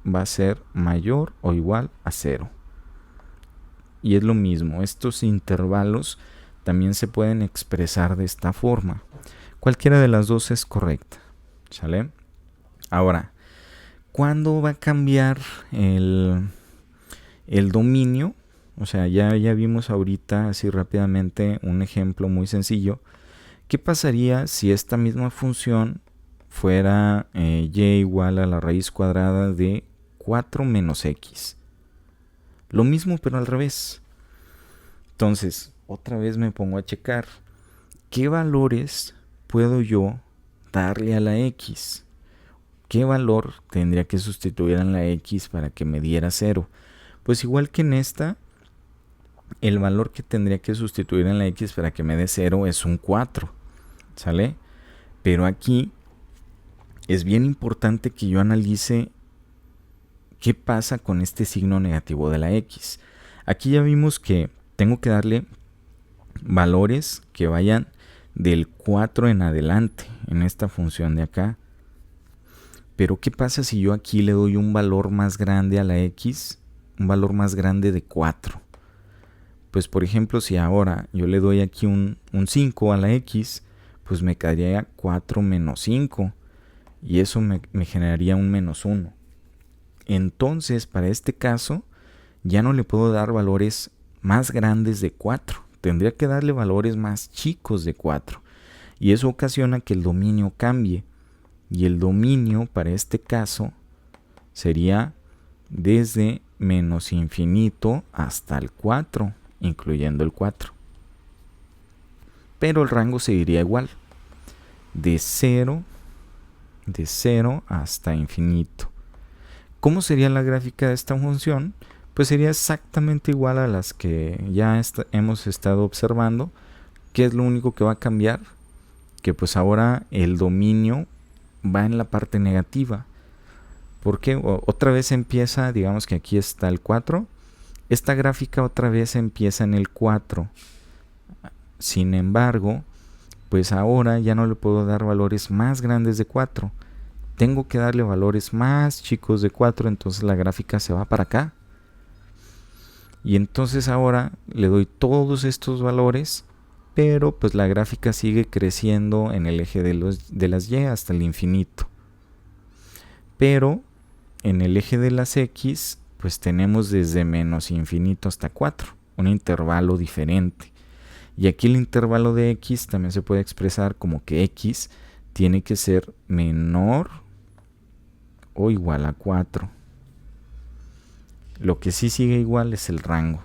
va a ser mayor o igual a 0. Y es lo mismo. Estos intervalos también se pueden expresar de esta forma. Cualquiera de las dos es correcta, ¿sale? Ahora, ¿cuándo va a cambiar el dominio? O sea, ya vimos ahorita así rápidamente un ejemplo muy sencillo. ¿Qué pasaría si esta misma función fuera y igual a la raíz cuadrada de 4 menos x? Lo mismo pero al revés. Entonces, otra vez me pongo a checar. ¿Qué valores puedo yo darle a la x? ¿Qué valor tendría que sustituir en la x para que me diera 0? Pues igual que en esta, el valor que tendría que sustituir en la x para que me dé 0 es un 4, ¿sale? Pero aquí es bien importante que yo analice qué pasa con este signo negativo de la x. Aquí ya vimos que tengo que darle valores que vayan del 4 en adelante en esta función de acá. Pero ¿qué pasa si yo aquí le doy un valor más grande a la x? Un valor más grande de 4. Pues por ejemplo, si ahora yo le doy aquí un 5 a la x, pues me quedaría 4 menos 5. Y eso me generaría un menos 1. Entonces, para este caso, ya no le puedo dar valores más grandes de 4. Tendría que darle valores más chicos de 4. Y eso ocasiona que el dominio cambie. Y el dominio para este caso sería desde menos infinito hasta el 4, incluyendo el 4. Pero el rango seguiría igual, de 0 hasta infinito. ¿Cómo sería la gráfica de esta función? Pues sería exactamente igual a las que ya hemos estado observando. ¿Qué es lo único que va a cambiar? Que pues ahora el dominio va en la parte negativa. Porque otra vez empieza, digamos que aquí está el 4. Esta gráfica otra vez empieza en el 4. Sin embargo, pues ahora ya no le puedo dar valores más grandes de 4. Tengo que darle valores más chicos de 4, entonces la gráfica se va para acá. Y entonces ahora le doy todos estos valores, pero pues la gráfica sigue creciendo en el eje de las y hasta el infinito. Pero en el eje de las x, pues tenemos desde menos infinito hasta 4, un intervalo diferente. Y aquí el intervalo de x también se puede expresar como que x tiene que ser menor o igual a 4. Lo que sí sigue igual es el rango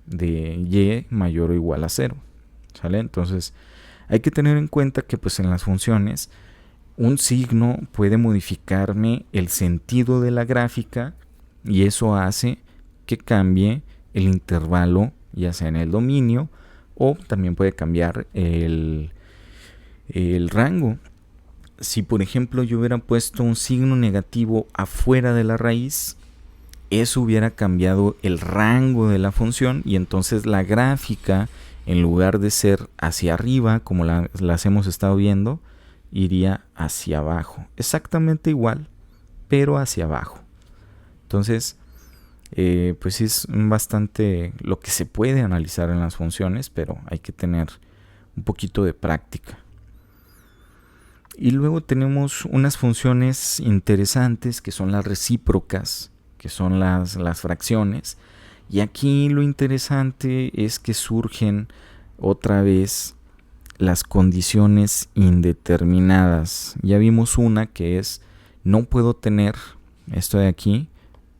de y mayor o igual a 0. ¿Sale? Entonces hay que tener en cuenta que pues en las funciones un signo puede modificarme el sentido de la gráfica y eso hace que cambie el intervalo, ya sea en el dominio o también puede cambiar el rango. Si por ejemplo yo hubiera puesto un signo negativo afuera de la raíz, eso hubiera cambiado el rango de la función y entonces la gráfica, en lugar de ser hacia arriba como las hemos estado viendo, iría hacia abajo. Exactamente igual, pero hacia abajo. Entonces, pues es bastante lo que se puede analizar en las funciones, pero hay que tener un poquito de práctica. Y luego tenemos unas funciones interesantes que son las recíprocas, que son las fracciones. Y aquí lo interesante es que surgen otra vez las condiciones indeterminadas. Ya vimos una que es no puedo tener, esto de aquí,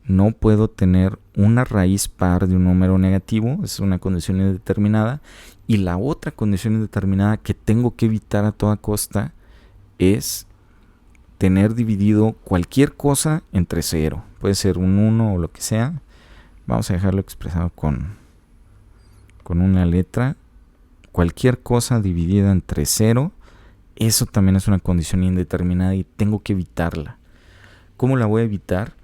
no puedo tener una raíz par de un número negativo, es una condición indeterminada. Y la otra condición indeterminada que tengo que evitar a toda costa es tener dividido cualquier cosa entre 0. Puede ser un 1 o lo que sea. Vamos a dejarlo expresado con una letra. Cualquier cosa dividida entre 0, eso también es una condición indeterminada y tengo que evitarla. ¿Cómo la voy a evitar?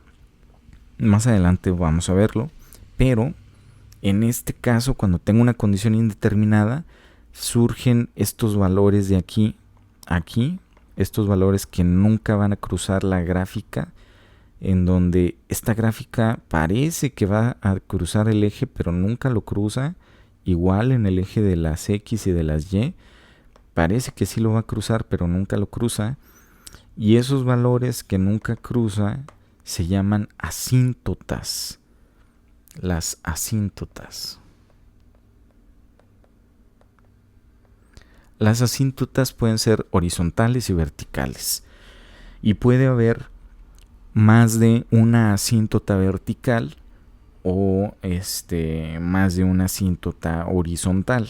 Más adelante vamos a verlo. Pero en este caso, cuando tengo una condición indeterminada, surgen estos valores de aquí, estos valores que nunca van a cruzar la gráfica, en donde esta gráfica parece que va a cruzar el eje, pero nunca lo cruza, igual en el eje de las X y de las Y. Parece que sí lo va a cruzar, pero nunca lo cruza. Y esos valores que nunca cruza se llaman asíntotas. Las asíntotas. Las asíntotas pueden ser horizontales y verticales. Y puede haber más de una asíntota vertical o más de una asíntota horizontal.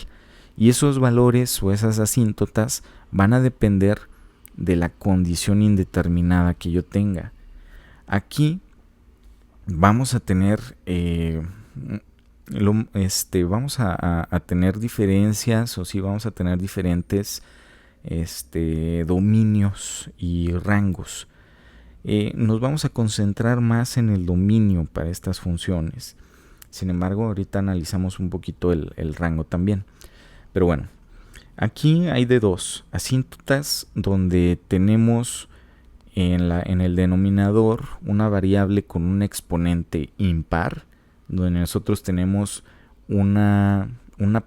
Y esos valores o esas asíntotas van a depender de la condición indeterminada que yo tenga. Aquí vamos a tener vamos a tener diferencias, o sí vamos a tener diferentes dominios y rangos. Nos vamos a concentrar más en el dominio para estas funciones. Sin embargo, ahorita analizamos un poquito el rango también. Pero bueno, aquí hay de dos asíntotas donde tenemos en el denominador una variable con un exponente impar, donde nosotros tenemos una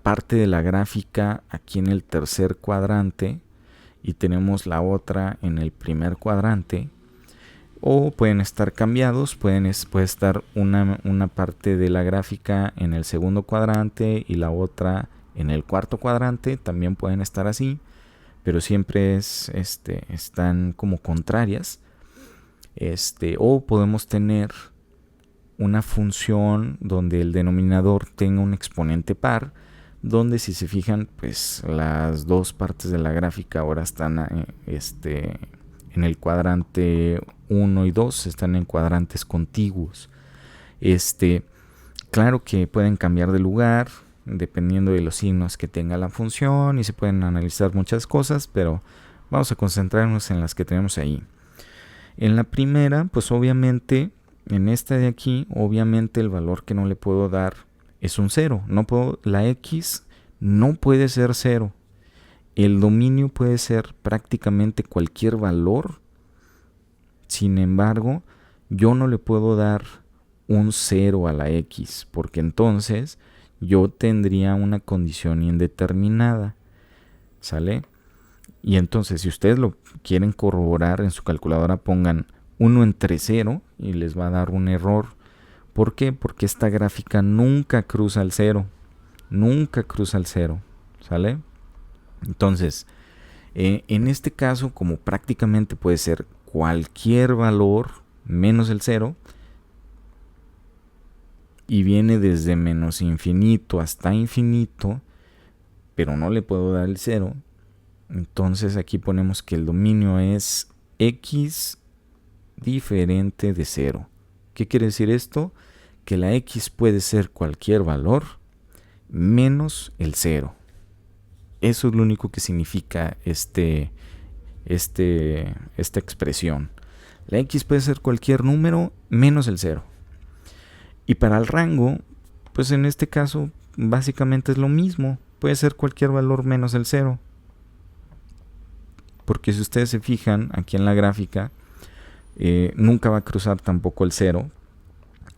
parte de la gráfica aquí en el tercer cuadrante y tenemos la otra en el primer cuadrante. O pueden estar cambiados, puede estar una parte de la gráfica en el segundo cuadrante y la otra en el cuarto cuadrante. También pueden estar así, pero siempre están como contrarias. O podemos tener una función donde el denominador tenga un exponente par, donde si se fijan, pues las dos partes de la gráfica ahora están en el cuadrante 1 y 2, están en cuadrantes contiguos. Claro que pueden cambiar de lugar dependiendo de los signos que tenga la función y se pueden analizar muchas cosas, pero vamos a concentrarnos en las que tenemos ahí. En la primera, pues obviamente, en esta de aquí, obviamente el valor que no le puedo dar es un 0. La X no puede ser 0. El dominio puede ser prácticamente cualquier valor. Sin embargo, yo no le puedo dar un 0 a la X, porque entonces yo tendría una condición indeterminada. ¿Sale? Y entonces, si ustedes lo quieren corroborar en su calculadora, pongan 1 entre 0 y les va a dar un error. ¿Por qué? Porque esta gráfica nunca cruza el 0. Nunca cruza el 0. ¿Sale? Entonces, en este caso, como prácticamente puede ser cualquier valor menos el 0, y viene desde menos infinito hasta infinito, pero no le puedo dar el 0, entonces aquí ponemos que el dominio es X diferente de 0. ¿Qué quiere decir esto? Que la X puede ser cualquier valor menos el 0. Eso es lo único que significa esta expresión. La X puede ser cualquier número menos el 0. Y para el rango, pues en este caso básicamente es lo mismo. Puede ser cualquier valor menos el 0. Porque si ustedes se fijan aquí en la gráfica, nunca va a cruzar tampoco el 0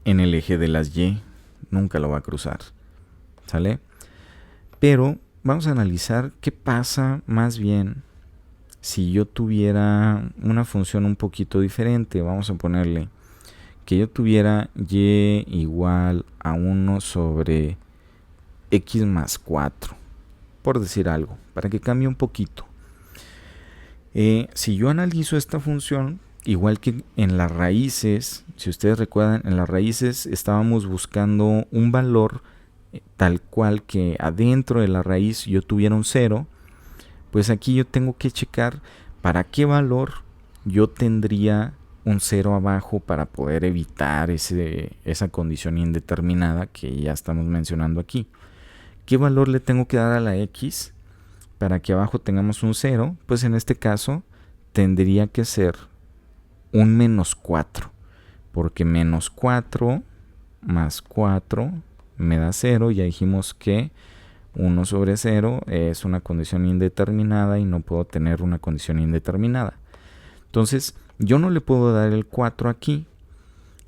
en el eje de las Y. Nunca lo va a cruzar. ¿Sale? Pero vamos a analizar qué pasa más bien si yo tuviera una función un poquito diferente. Vamos a ponerle que yo tuviera y igual a 1 sobre x más 4, por decir algo, para que cambie un poquito. Si yo analizo esta función, igual que en las raíces, si ustedes recuerdan, en las raíces estábamos buscando un valor tal cual que adentro de la raíz yo tuviera un 0, pues aquí yo tengo que checar para qué valor yo tendría un 0 abajo para poder evitar esa condición indeterminada que ya estamos mencionando aquí. ¿Qué valor le tengo que dar a la X para que abajo tengamos un 0? Pues en este caso tendría que ser un menos 4, porque menos 4 más 4 me da 0. Ya dijimos que 1 sobre 0 es una condición indeterminada y no puedo tener una condición indeterminada. Entonces, yo no le puedo dar el 4 aquí,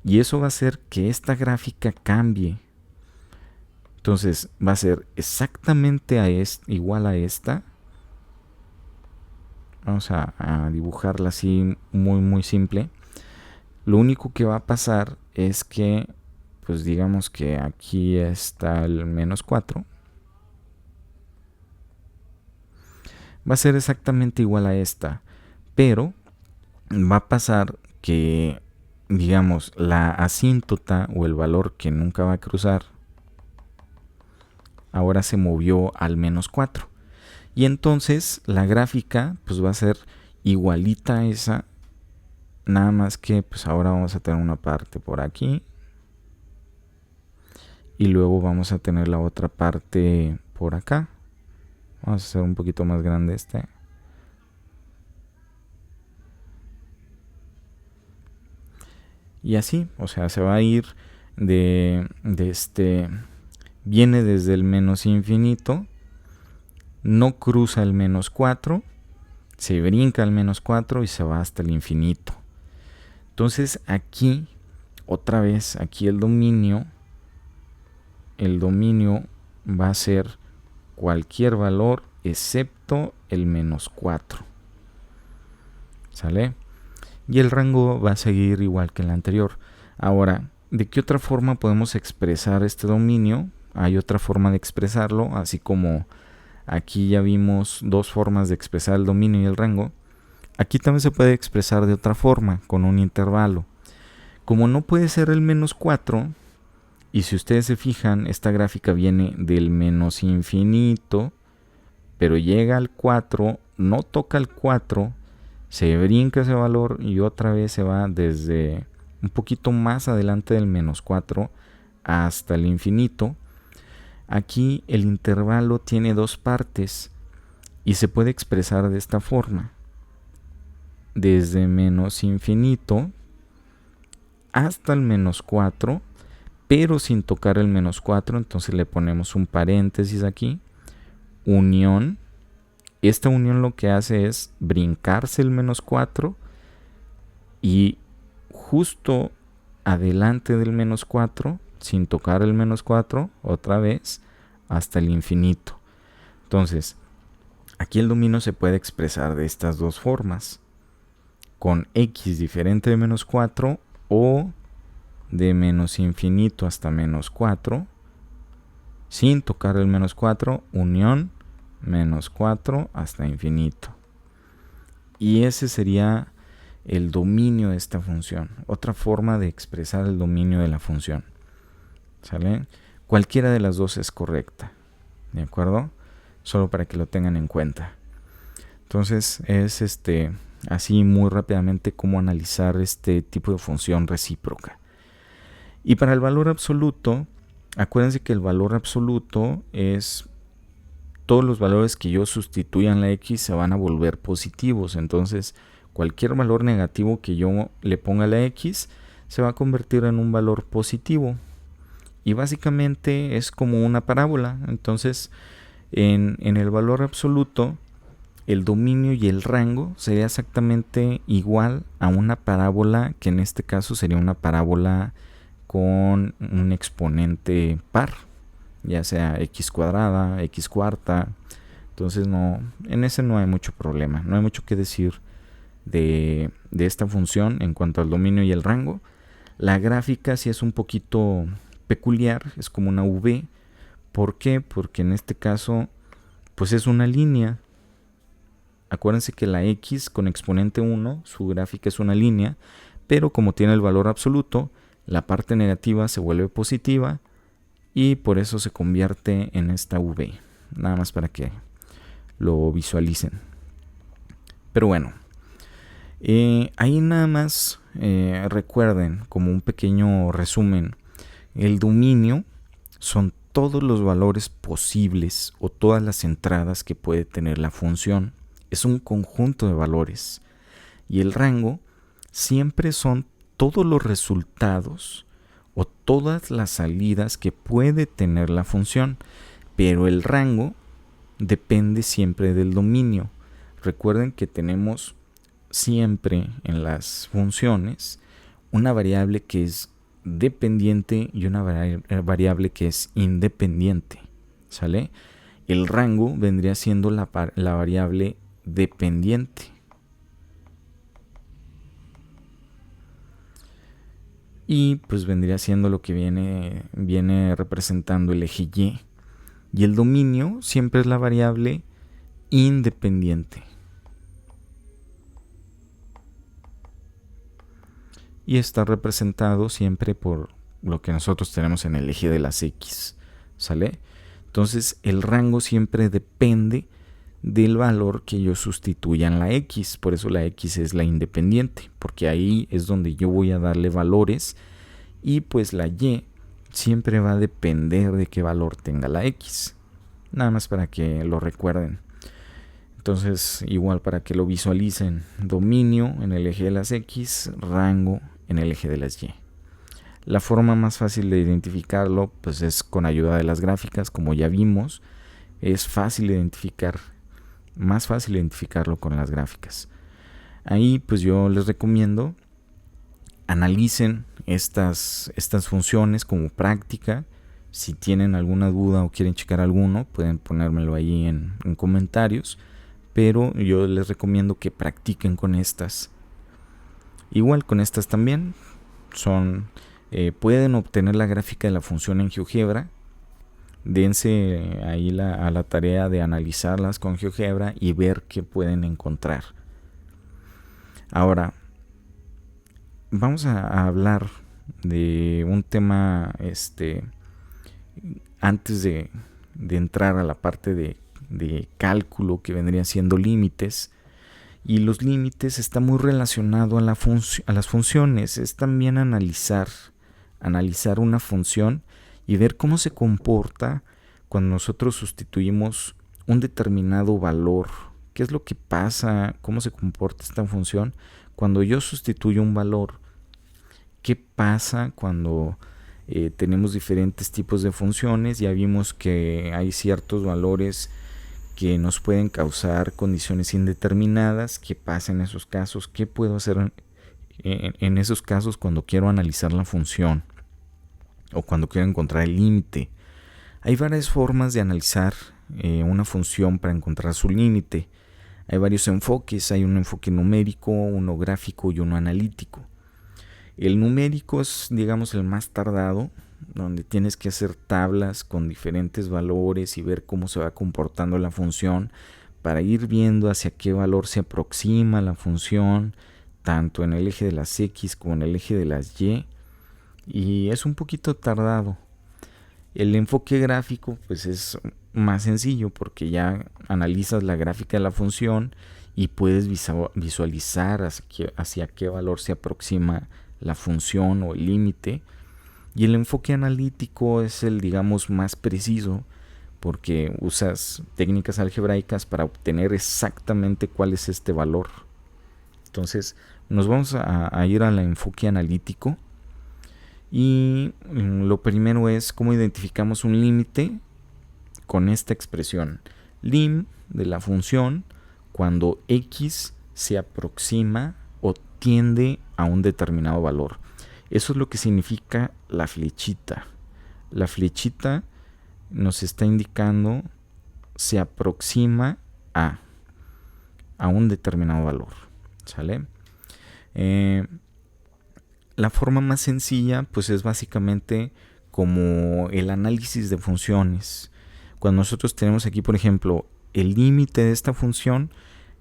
y eso va a hacer que esta gráfica cambie. Entonces va a ser exactamente igual a esta. Vamos a dibujarla así muy simple. Lo único que va a pasar es que, pues digamos que aquí está el menos 4. Va a ser exactamente igual a esta, pero va a pasar que, digamos, la asíntota o el valor que nunca va a cruzar, ahora se movió al menos 4. Y entonces la gráfica pues va a ser igualita a esa, nada más que pues ahora vamos a tener una parte por aquí y luego vamos a tener la otra parte por acá. Vamos a hacer un poquito más grande este. Y así, o sea, se va a ir de este, viene desde el menos infinito, no cruza el menos 4, se brinca al menos 4 y se va hasta el infinito. Entonces aquí, otra vez, aquí el dominio va a ser cualquier valor excepto el menos 4. ¿Sale? Y el rango va a seguir igual que el anterior. Ahora, ¿de qué otra forma podemos expresar este dominio? Hay otra forma de expresarlo, así como aquí ya vimos dos formas de expresar el dominio y el rango. Aquí también se puede expresar de otra forma, con un intervalo. Como no puede ser el menos 4, y si ustedes se fijan, esta gráfica viene del menos infinito, pero llega al 4, no toca el 4, se brinca ese valor y otra vez se va desde un poquito más adelante del menos 4 hasta el infinito. Aquí el intervalo tiene dos partes y se puede expresar de esta forma. Desde menos infinito hasta el menos 4, pero sin tocar el menos 4, entonces le ponemos un paréntesis aquí, unión. Esta unión lo que hace es brincarse el menos 4 y justo adelante del menos 4, sin tocar el menos 4, otra vez, hasta el infinito. Entonces, aquí el dominio se puede expresar de estas dos formas, con x diferente de menos 4 o de menos infinito hasta menos 4, sin tocar el menos 4, unión, menos 4 hasta infinito. Y ese sería el dominio de esta función. Otra forma de expresar el dominio de la función. ¿Sale? Cualquiera de las dos es correcta. ¿De acuerdo? Solo para que lo tengan en cuenta. Entonces es así muy rápidamente cómo analizar este tipo de función recíproca. Y para el valor absoluto, acuérdense que el valor absoluto es todos los valores que yo sustituya en la x se van a volver positivos. Entonces, cualquier valor negativo que yo le ponga a la x se va a convertir en un valor positivo. Y básicamente es como una parábola. Entonces, en el valor absoluto, el dominio y el rango sería exactamente igual a una parábola, que en este caso sería una parábola con un exponente par, ya sea x cuadrada, x cuarta. Entonces en ese no hay mucho problema, no hay mucho que decir de esta función en cuanto al dominio y el rango. La gráfica sí es un poquito peculiar, es como una V. ¿Por qué? Porque en este caso pues es una línea. Acuérdense que la x con exponente 1, su gráfica es una línea, pero como tiene el valor absoluto, la parte negativa se vuelve positiva y por eso se convierte en esta V. Nada más para que lo visualicen. Pero bueno, ahí nada más recuerden, como un pequeño resumen, el dominio son todos los valores posibles o todas las entradas que puede tener la función. Es un conjunto de valores. Y el rango siempre son todos los resultados o todas las salidas que puede tener la función, pero el rango depende siempre del dominio. Recuerden que tenemos siempre en las funciones una variable que es dependiente y una variable que es independiente, ¿sale? El rango vendría siendo la variable dependiente. Y pues vendría siendo lo que viene representando el eje Y. Y el dominio siempre es la variable independiente. Y está representado siempre por lo que nosotros tenemos en el eje de las X, ¿sale? Entonces el rango siempre depende del valor que yo sustituya en la X, por eso la X es la independiente, porque ahí es donde yo voy a darle valores y pues la Y siempre va a depender de qué valor tenga la X, nada más para que lo recuerden. Entonces igual para que lo visualicen, dominio en el eje de las X, rango en el eje de las Y. La forma más fácil de identificarlo pues es con ayuda de las gráficas, como ya vimos. Es fácil identificar, más fácil identificarlo con las gráficas. Ahí pues yo les recomiendo analicen estas funciones como práctica. Si tienen alguna duda o quieren checar alguno, pueden ponérmelo ahí en comentarios, pero yo les recomiendo que practiquen con estas. Igual con estas también pueden obtener la gráfica de la función en GeoGebra. Dense ahí a la tarea de analizarlas con GeoGebra y ver qué pueden encontrar. Ahora vamos a hablar de un tema antes de entrar a la parte de cálculo, que vendrían siendo límites. Y los límites está muy relacionado a las funciones. Es también analizar una función y ver cómo se comporta cuando nosotros sustituimos un determinado valor. ¿Qué es lo que pasa? ¿Cómo se comporta esta función cuando yo sustituyo un valor? ¿Qué pasa cuando tenemos diferentes tipos de funciones? Ya vimos que hay ciertos valores que nos pueden causar condiciones indeterminadas. ¿Qué pasa en esos casos? ¿Qué puedo hacer en esos casos cuando quiero analizar la función o cuando quiero encontrar el límite? Hay varias formas de analizar una función para encontrar su límite. Hay varios enfoques. Hay un enfoque numérico, uno gráfico y uno analítico. El numérico es, digamos, el más tardado, donde tienes que hacer tablas con diferentes valores y ver cómo se va comportando la función para ir viendo hacia qué valor se aproxima la función, tanto en el eje de las X como en el eje de las Y, y es un poquito tardado. El enfoque gráfico pues es más sencillo porque ya analizas la gráfica de la función y puedes visualizar hacia qué valor se aproxima la función o el límite. Y el enfoque analítico es el, digamos, más preciso porque usas técnicas algebraicas para obtener exactamente cuál es este valor. Entonces nos vamos a ir al enfoque analítico y lo primero es cómo identificamos un límite con esta expresión lim de la función cuando x se aproxima o tiende a un determinado valor. Eso es lo que significa la flechita. La flechita nos está indicando se aproxima a un determinado valor, ¿sale? La forma más sencilla pues es básicamente como el análisis de funciones. Cuando nosotros tenemos aquí, por ejemplo, el límite de esta función,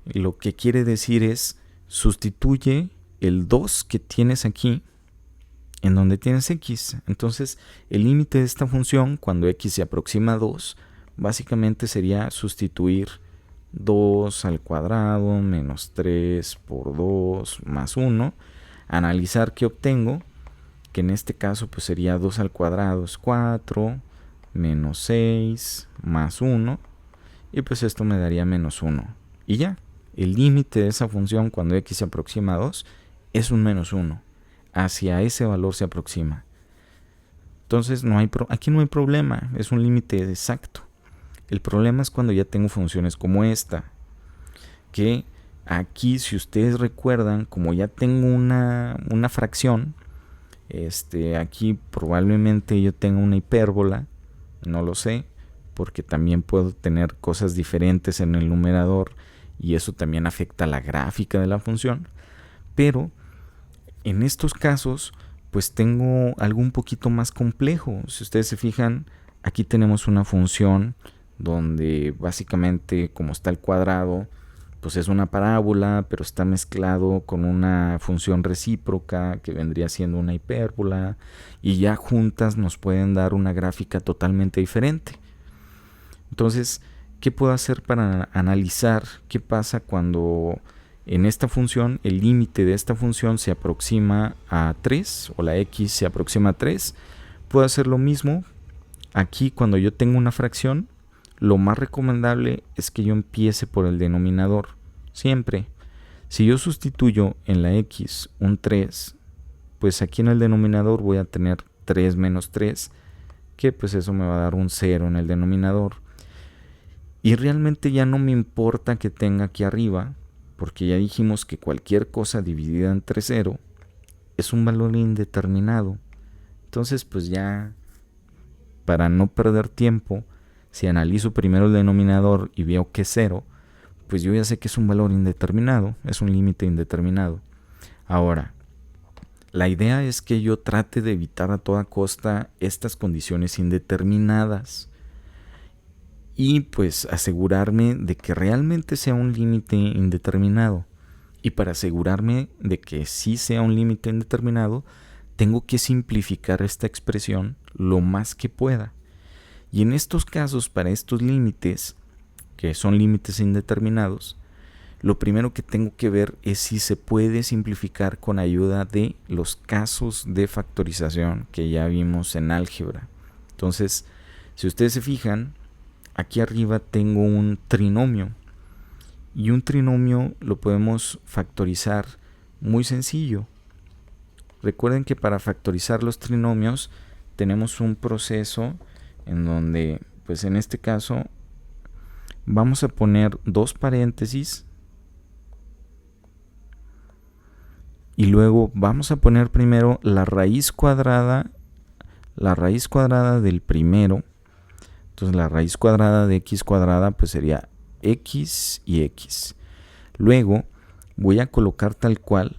lo que quiere decir es sustituye el 2 que tienes aquí en donde tienes x. Entonces el límite de esta función cuando x se aproxima a 2 básicamente sería sustituir 2 al cuadrado menos 3 por 2 más 1, analizar qué obtengo, que en este caso pues sería 2 al cuadrado es 4 menos 6 más 1, y pues esto me daría menos 1 y ya. El límite de esa función cuando x se aproxima a 2 es un menos 1. Hacia ese valor se aproxima. Entonces aquí no hay problema, es un límite exacto. El problema es cuando ya tengo funciones como esta, que aquí, si ustedes recuerdan, como ya tengo una fracción, Aquí probablemente yo tenga una hipérbola, no lo sé, porque también puedo tener cosas diferentes en el numerador y eso también afecta la gráfica de la función. Pero en estos casos, pues tengo algo un poquito más complejo. Si ustedes se fijan, aquí tenemos una función donde básicamente, como está el cuadrado, pues es una parábola, pero está mezclado con una función recíproca que vendría siendo una hipérbola, y ya juntas nos pueden dar una gráfica totalmente diferente. Entonces, ¿qué puedo hacer para analizar qué pasa cuando en esta función el límite de esta función se aproxima a 3 o la x se aproxima a 3? Puedo hacer lo mismo aquí cuando yo tengo una fracción. Lo más recomendable es que yo empiece por el denominador, siempre. Si yo sustituyo en la x un 3, pues aquí en el denominador voy a tener 3 menos 3, que pues eso me va a dar un 0 en el denominador. Y realmente ya no me importa que tenga aquí arriba, porque ya dijimos que cualquier cosa dividida entre 0 es un valor indeterminado. Entonces pues ya, para no perder tiempo, si analizo primero el denominador y veo que es 0, pues yo ya sé que es un valor indeterminado, es un límite indeterminado. Ahora, la idea es que yo trate de evitar a toda costa estas condiciones indeterminadas y pues asegurarme de que realmente sea un límite indeterminado. Y para asegurarme de que sí sea un límite indeterminado, tengo que simplificar esta expresión lo más que pueda. Y en estos casos, para estos límites, que son límites indeterminados, lo primero que tengo que ver es si se puede simplificar con ayuda de los casos de factorización que ya vimos en álgebra. Entonces, si ustedes se fijan, aquí arriba tengo un trinomio. Y un trinomio lo podemos factorizar muy sencillo. Recuerden que para factorizar los trinomios tenemos un proceso en donde, pues en este caso, vamos a poner dos paréntesis y luego vamos a poner primero la raíz cuadrada del primero. Entonces la raíz cuadrada de x cuadrada pues sería x y x. Luego voy a colocar tal cual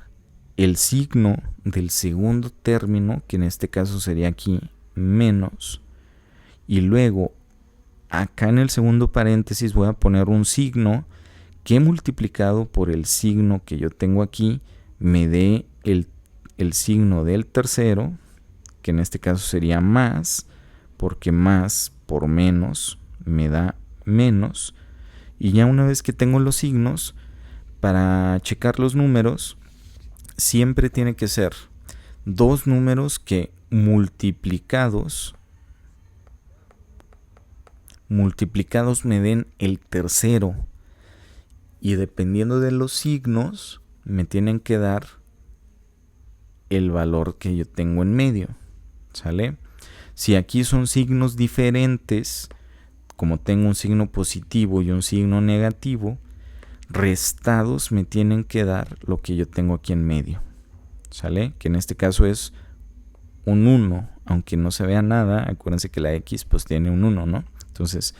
el signo del segundo término, que en este caso sería aquí menos, y luego acá en el segundo paréntesis voy a poner un signo que multiplicado por el signo que yo tengo aquí me dé el signo del tercero, que en este caso sería más, porque más por menos me da menos. Y ya una vez que tengo los signos, para checar los números, siempre tiene que ser dos números que multiplicados me den el tercero. Y dependiendo de los signos, me tienen que dar el valor que yo tengo en medio. ¿Sale? Si aquí son signos diferentes, como tengo un signo positivo y un signo negativo, restados me tienen que dar lo que yo tengo aquí en medio. ¿Sale? Que en este caso es un 1, aunque no se vea nada, acuérdense que la x pues tiene un 1, ¿no? Entonces,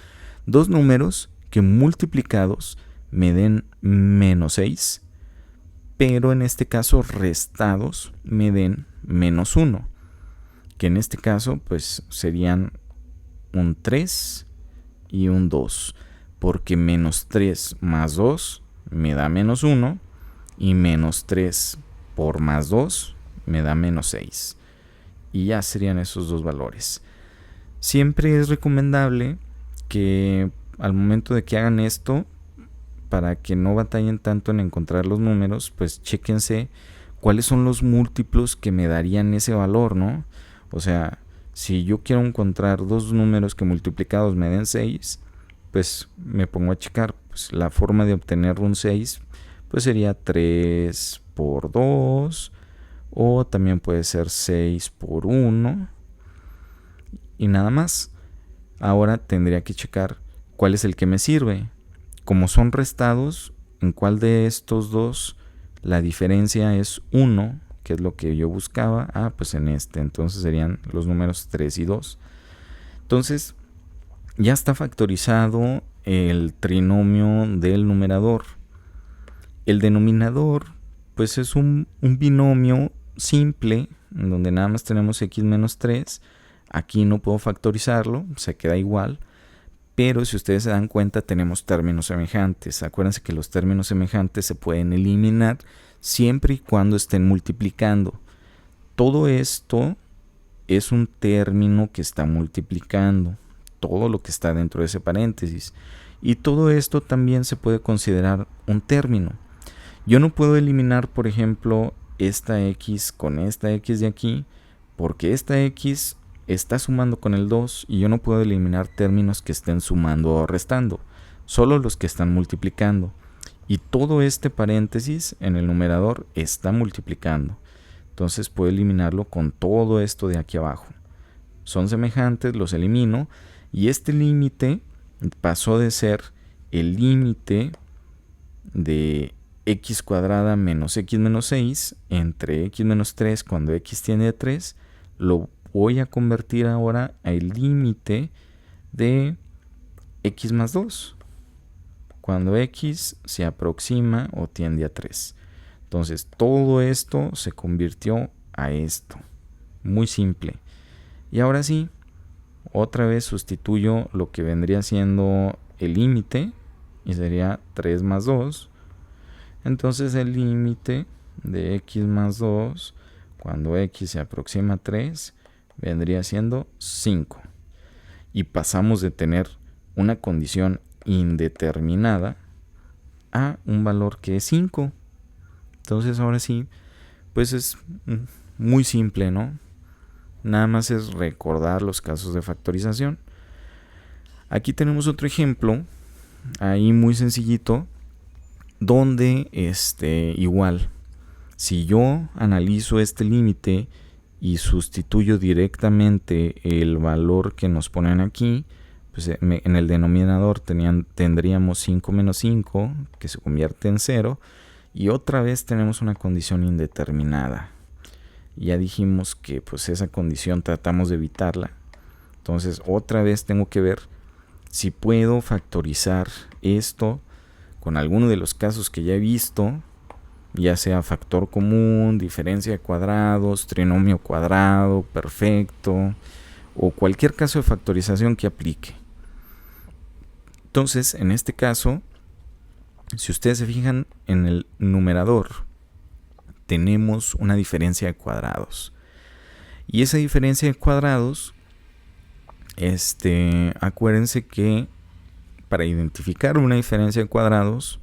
dos números que multiplicados me den menos 6, pero en este caso restados me den menos 1, que en este caso pues serían un 3 y un 2, porque menos 3 más 2 me da menos 1 y menos 3 por más 2 me da menos 6. Y ya serían esos dos valores. Siempre es recomendable que al momento de que hagan esto, para que no batallen tanto en encontrar los números, pues chéquense cuáles son los múltiplos que me darían ese valor, ¿no? O sea, si yo quiero encontrar dos números que multiplicados me den 6, pues me pongo a checar. Pues la forma de obtener un 6 pues sería 3 por 2, o también puede ser 6 por 1 y nada más. Ahora tendría que checar cuál es el que me sirve. Como son restados, en cuál de estos dos la diferencia es 1, que es lo que yo buscaba. Pues en este, entonces serían los números 3 y 2. Entonces, ya está factorizado el trinomio del numerador. El denominador, pues es un binomio simple, en donde nada más tenemos x menos 3. Aquí no puedo factorizarlo, se queda igual. Pero si ustedes se dan cuenta, tenemos términos semejantes. Acuérdense que los términos semejantes se pueden eliminar siempre y cuando estén multiplicando. Todo esto es un término que está multiplicando. Todo lo que está dentro de ese paréntesis. Y todo esto también se puede considerar un término. Yo no puedo eliminar, por ejemplo, esta x con esta x de aquí, porque esta x está sumando con el 2 y yo no puedo eliminar términos que estén sumando o restando, solo los que están multiplicando. Y todo este paréntesis en el numerador está multiplicando. Entonces puedo eliminarlo con todo esto de aquí abajo. Son semejantes, los elimino. Y este límite pasó de ser el límite de x cuadrada menos x menos 6 entre x menos 3 cuando x tiende a 3. Lo voy a convertir ahora al límite de x más 2 cuando x se aproxima o tiende a 3. Entonces todo esto se convirtió a esto. Muy simple. Y ahora sí, otra vez sustituyo lo que vendría siendo el límite y sería 3 más 2. Entonces el límite de x más 2 cuando x se aproxima a 3 vendría siendo 5. Y pasamos de tener una condición indeterminada a un valor que es 5. Entonces ahora sí, pues es muy simple, ¿no? Nada más es recordar los casos de factorización. Aquí tenemos otro ejemplo, ahí muy sencillito, donde igual, si yo analizo este límite y sustituyo directamente el valor que nos ponen aquí, pues en el denominador tendríamos 5 menos 5, que se convierte en 0, y otra vez tenemos una condición indeterminada. Ya dijimos que pues esa condición tratamos de evitarla. Entonces otra vez tengo que ver si puedo factorizar esto con alguno de los casos que ya he visto, ya sea factor común, diferencia de cuadrados, trinomio cuadrado, perfecto, o cualquier caso de factorización que aplique. Entonces, en este caso, si ustedes se fijan en el numerador, tenemos una diferencia de cuadrados. Y esa diferencia de cuadrados, acuérdense que para identificar una diferencia de cuadrados,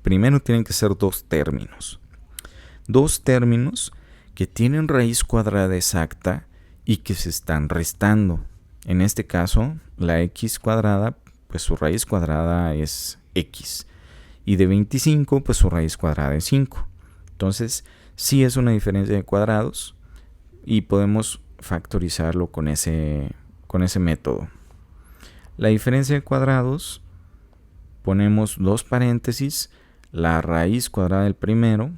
primero tienen que ser dos términos. Dos términos que tienen raíz cuadrada exacta y que se están restando. En este caso, la x cuadrada, pues su raíz cuadrada es x. Y de 25, pues su raíz cuadrada es 5. Entonces, sí es una diferencia de cuadrados y podemos factorizarlo con ese método. La diferencia de cuadrados, ponemos dos paréntesis, la raíz cuadrada del primero,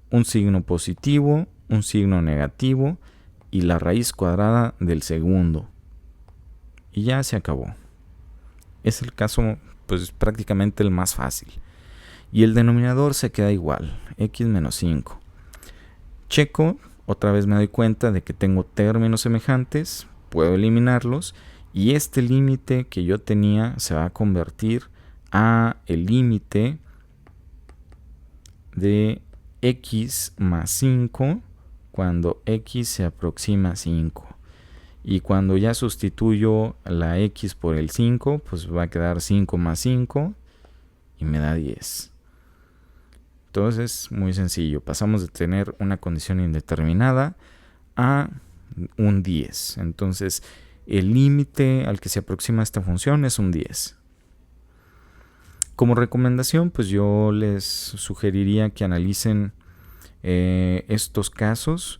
un signo positivo, un signo negativo y la raíz cuadrada del segundo. Y ya se acabó. Es el caso, pues prácticamente el más fácil. Y el denominador se queda igual, x menos 5. Checo, otra vez me doy cuenta de que tengo términos semejantes, puedo eliminarlos y este límite que yo tenía se va a convertir a el límite de x más 5 cuando x se aproxima a 5. Y cuando ya sustituyo la x por el 5, pues va a quedar 5 más 5 y me da 10. Entonces, muy sencillo. Pasamos de tener una condición indeterminada a un 10. Entonces, el límite al que se aproxima esta función es un 10. Como recomendación, pues yo les sugeriría que analicen estos casos.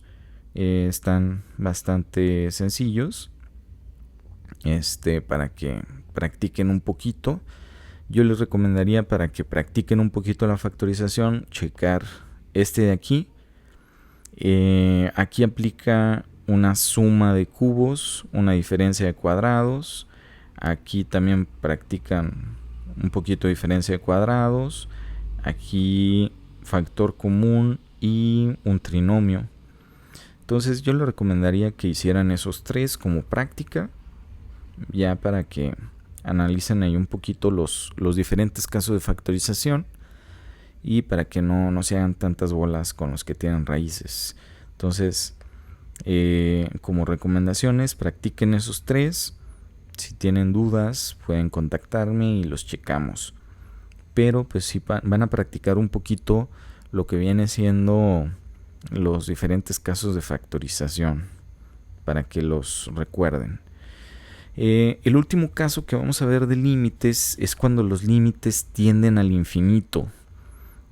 Están bastante sencillos para que practiquen un poquito. Yo les recomendaría, para que practiquen un poquito la factorización, checar este de aquí. Aquí aplica una suma de cubos, una diferencia de cuadrados. Aquí también practican un poquito de diferencia de cuadrados. Aquí factor común y un trinomio. Entonces yo le recomendaría que hicieran esos tres como práctica, ya para que analicen ahí un poquito los diferentes casos de factorización y para que no se hagan tantas bolas con los que tienen raíces. Entonces, como recomendaciones, practiquen esos tres. Si tienen dudas, pueden contactarme y los checamos. Pero pues sí van a practicar un poquito lo que viene siendo los diferentes casos de factorización para que los recuerden. El último caso que vamos a ver de límites es cuando los límites tienden al infinito.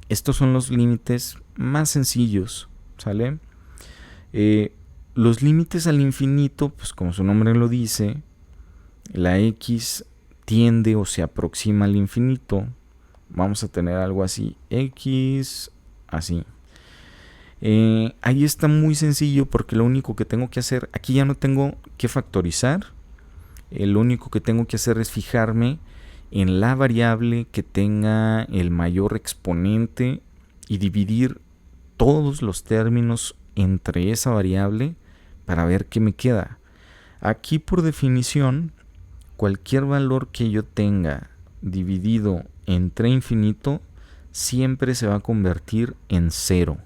Estos son los límites más sencillos, ¿sale? Los límites al infinito, pues como su nombre lo dice, la x tiende o se aproxima al infinito. Vamos a tener algo así, x así. Ahí está muy sencillo porque lo único que tengo que hacer, aquí ya no tengo que factorizar. Lo único que tengo que hacer es fijarme en la variable que tenga el mayor exponente y dividir todos los términos entre esa variable para ver qué me queda. Aquí por definición, cualquier valor que yo tenga dividido entre infinito siempre se va a convertir en 0.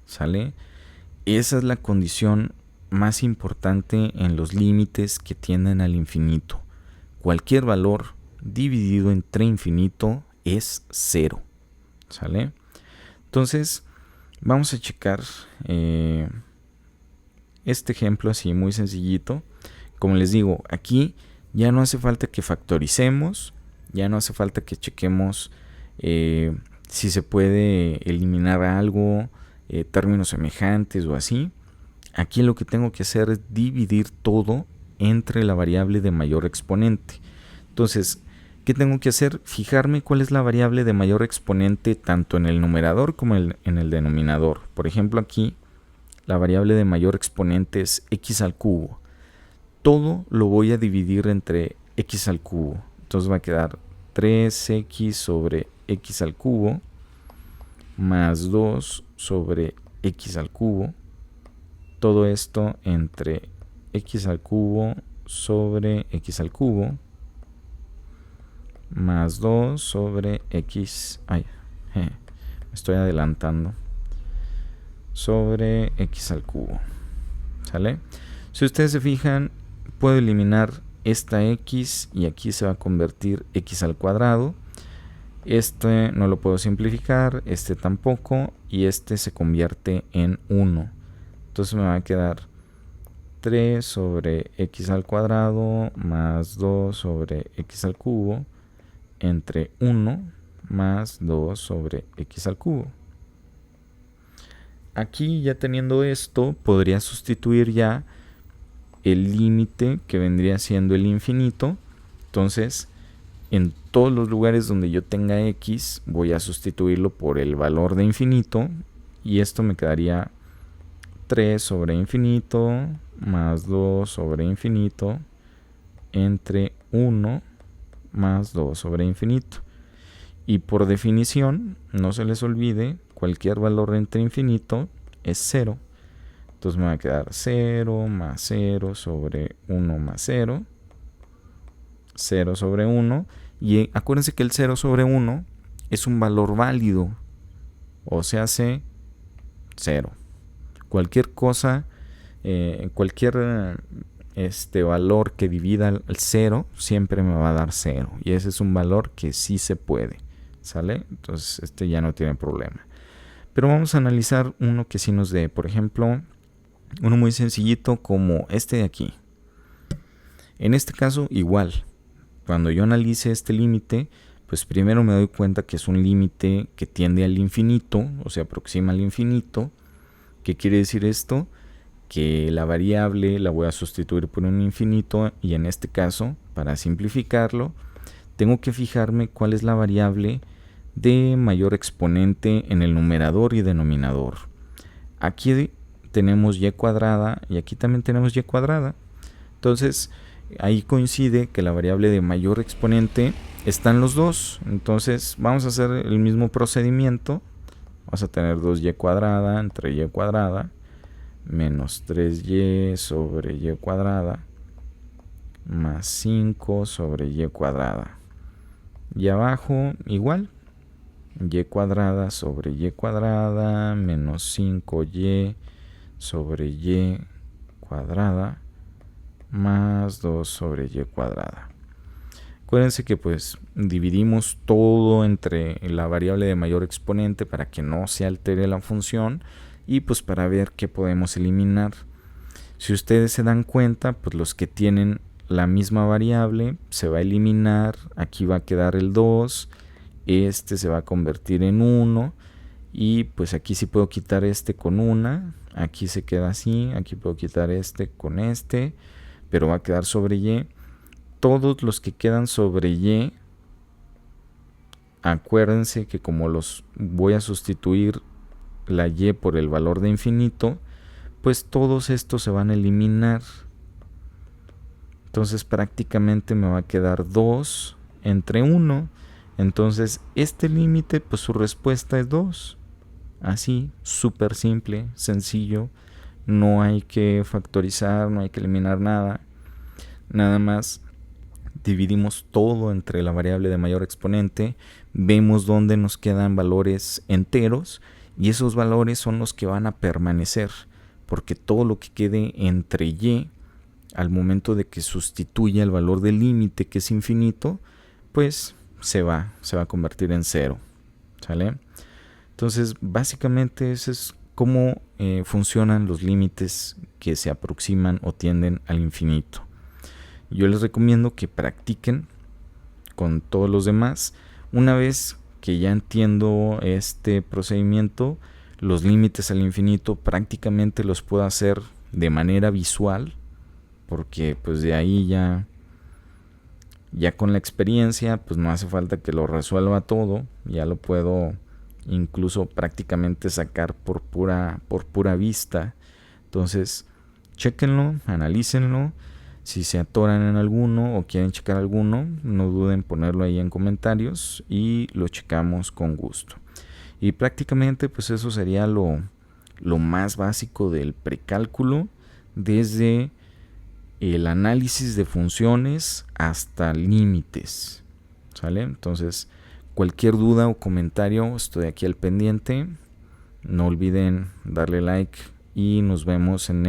¿Sale? Esa es la condición más importante en los límites que tienden al infinito. Cualquier valor dividido entre infinito es 0. ¿Sale? Entonces, vamos a checar este ejemplo así muy sencillito. Como les digo, aquí ya no hace falta que factoricemos, ya no hace falta que chequemos si se puede eliminar algo, términos semejantes o así. Aquí lo que tengo que hacer es dividir todo entre la variable de mayor exponente. Entonces, ¿qué tengo que hacer? Fijarme cuál es la variable de mayor exponente tanto en el numerador como en el denominador. Por ejemplo, aquí la variable de mayor exponente es x al cubo. Todo lo voy a dividir entre x al cubo. Entonces va a quedar 3x sobre x al cubo más 2 sobre x al cubo. Todo esto entre x al cubo sobre x al cubo más 2 sobre x, me estoy adelantando, sobre x al cubo. ¿Sale? Si ustedes se fijan, puedo eliminar esta x y aquí se va a convertir x al cuadrado. Este no lo puedo simplificar, este tampoco, y este se convierte en 1. Entonces me va a quedar 3 sobre x al cuadrado más 2 sobre x al cubo entre 1 más 2 sobre x al cubo. Aquí, ya teniendo esto, podría sustituir ya el límite que vendría siendo el infinito. Entonces, en todos los lugares donde yo tenga x, voy a sustituirlo por el valor de infinito. Y esto me quedaría 3 sobre infinito más 2 sobre infinito entre 1 más 2 sobre infinito. Y por definición, no se les olvide, cualquier valor entre infinito es 0. Entonces me va a quedar 0 más 0 sobre 1 más 0. 0 sobre 1. Y acuérdense que el 0 sobre 1 es un valor válido. O sea, hace 0. Cualquier cosa, cualquier valor que divida al 0 siempre me va a dar 0. Y ese es un valor que sí se puede. ¿Sale? Entonces ya no tiene problema. Pero vamos a analizar uno que sí nos dé. Por ejemplo, uno muy sencillito como este de aquí. En este caso, igual. Cuando yo analice este límite, pues primero me doy cuenta que es un límite que tiende al infinito, o se aproxima al infinito. ¿Qué quiere decir esto? Que la variable la voy a sustituir por un infinito, y en este caso, para simplificarlo, tengo que fijarme cuál es la variable de mayor exponente en el numerador y denominador. Aquí tenemos y cuadrada y aquí también tenemos y cuadrada. Entonces ahí coincide que la variable de mayor exponente están los dos. Entonces vamos a hacer el mismo procedimiento. Vamos a tener 2y cuadrada entre y cuadrada menos 3y sobre y cuadrada más 5 sobre y cuadrada. Y abajo igual, y cuadrada sobre y cuadrada menos 5y sobre y cuadrada más 2 sobre y cuadrada. Acuérdense que pues dividimos todo entre la variable de mayor exponente para que no se altere la función y pues para ver qué podemos eliminar. Si ustedes se dan cuenta, pues los que tienen la misma variable se va a eliminar, aquí va a quedar el 2, este se va a convertir en 1 y pues aquí sí puedo quitar este con una, aquí se queda así, aquí puedo quitar este con este, pero va a quedar sobre y. Todos los que quedan sobre y, acuérdense que como los voy a sustituir la y por el valor de infinito, pues todos estos se van a eliminar. Entonces prácticamente me va a quedar 2 entre 1. Entonces este límite, pues su respuesta es 2. Así, súper simple, sencillo. No hay que factorizar, no hay que eliminar nada. Nada más dividimos todo entre la variable de mayor exponente, vemos dónde nos quedan valores enteros y esos valores son los que van a permanecer, porque todo lo que quede entre y al momento de que sustituya el valor del límite, que es infinito, pues se va a convertir en 0. ¿Sale? Entonces básicamente eso es cómo funcionan los límites que se aproximan o tienden al infinito. Yo les recomiendo que practiquen con todos los demás. Una vez que ya entiendo este procedimiento, los límites al infinito prácticamente los puedo hacer de manera visual, porque pues de ahí ya con la experiencia pues no hace falta que lo resuelva todo, ya lo puedo incluso prácticamente sacar por pura vista. Entonces chéquenlo, analícenlo. Si se atoran en alguno o quieren checar alguno, no duden en ponerlo ahí en comentarios y lo checamos con gusto. Y prácticamente pues eso sería lo más básico del precálculo, desde el análisis de funciones hasta límites. ¿Sale? Entonces, cualquier duda o comentario, estoy aquí al pendiente. No olviden darle like y nos vemos en el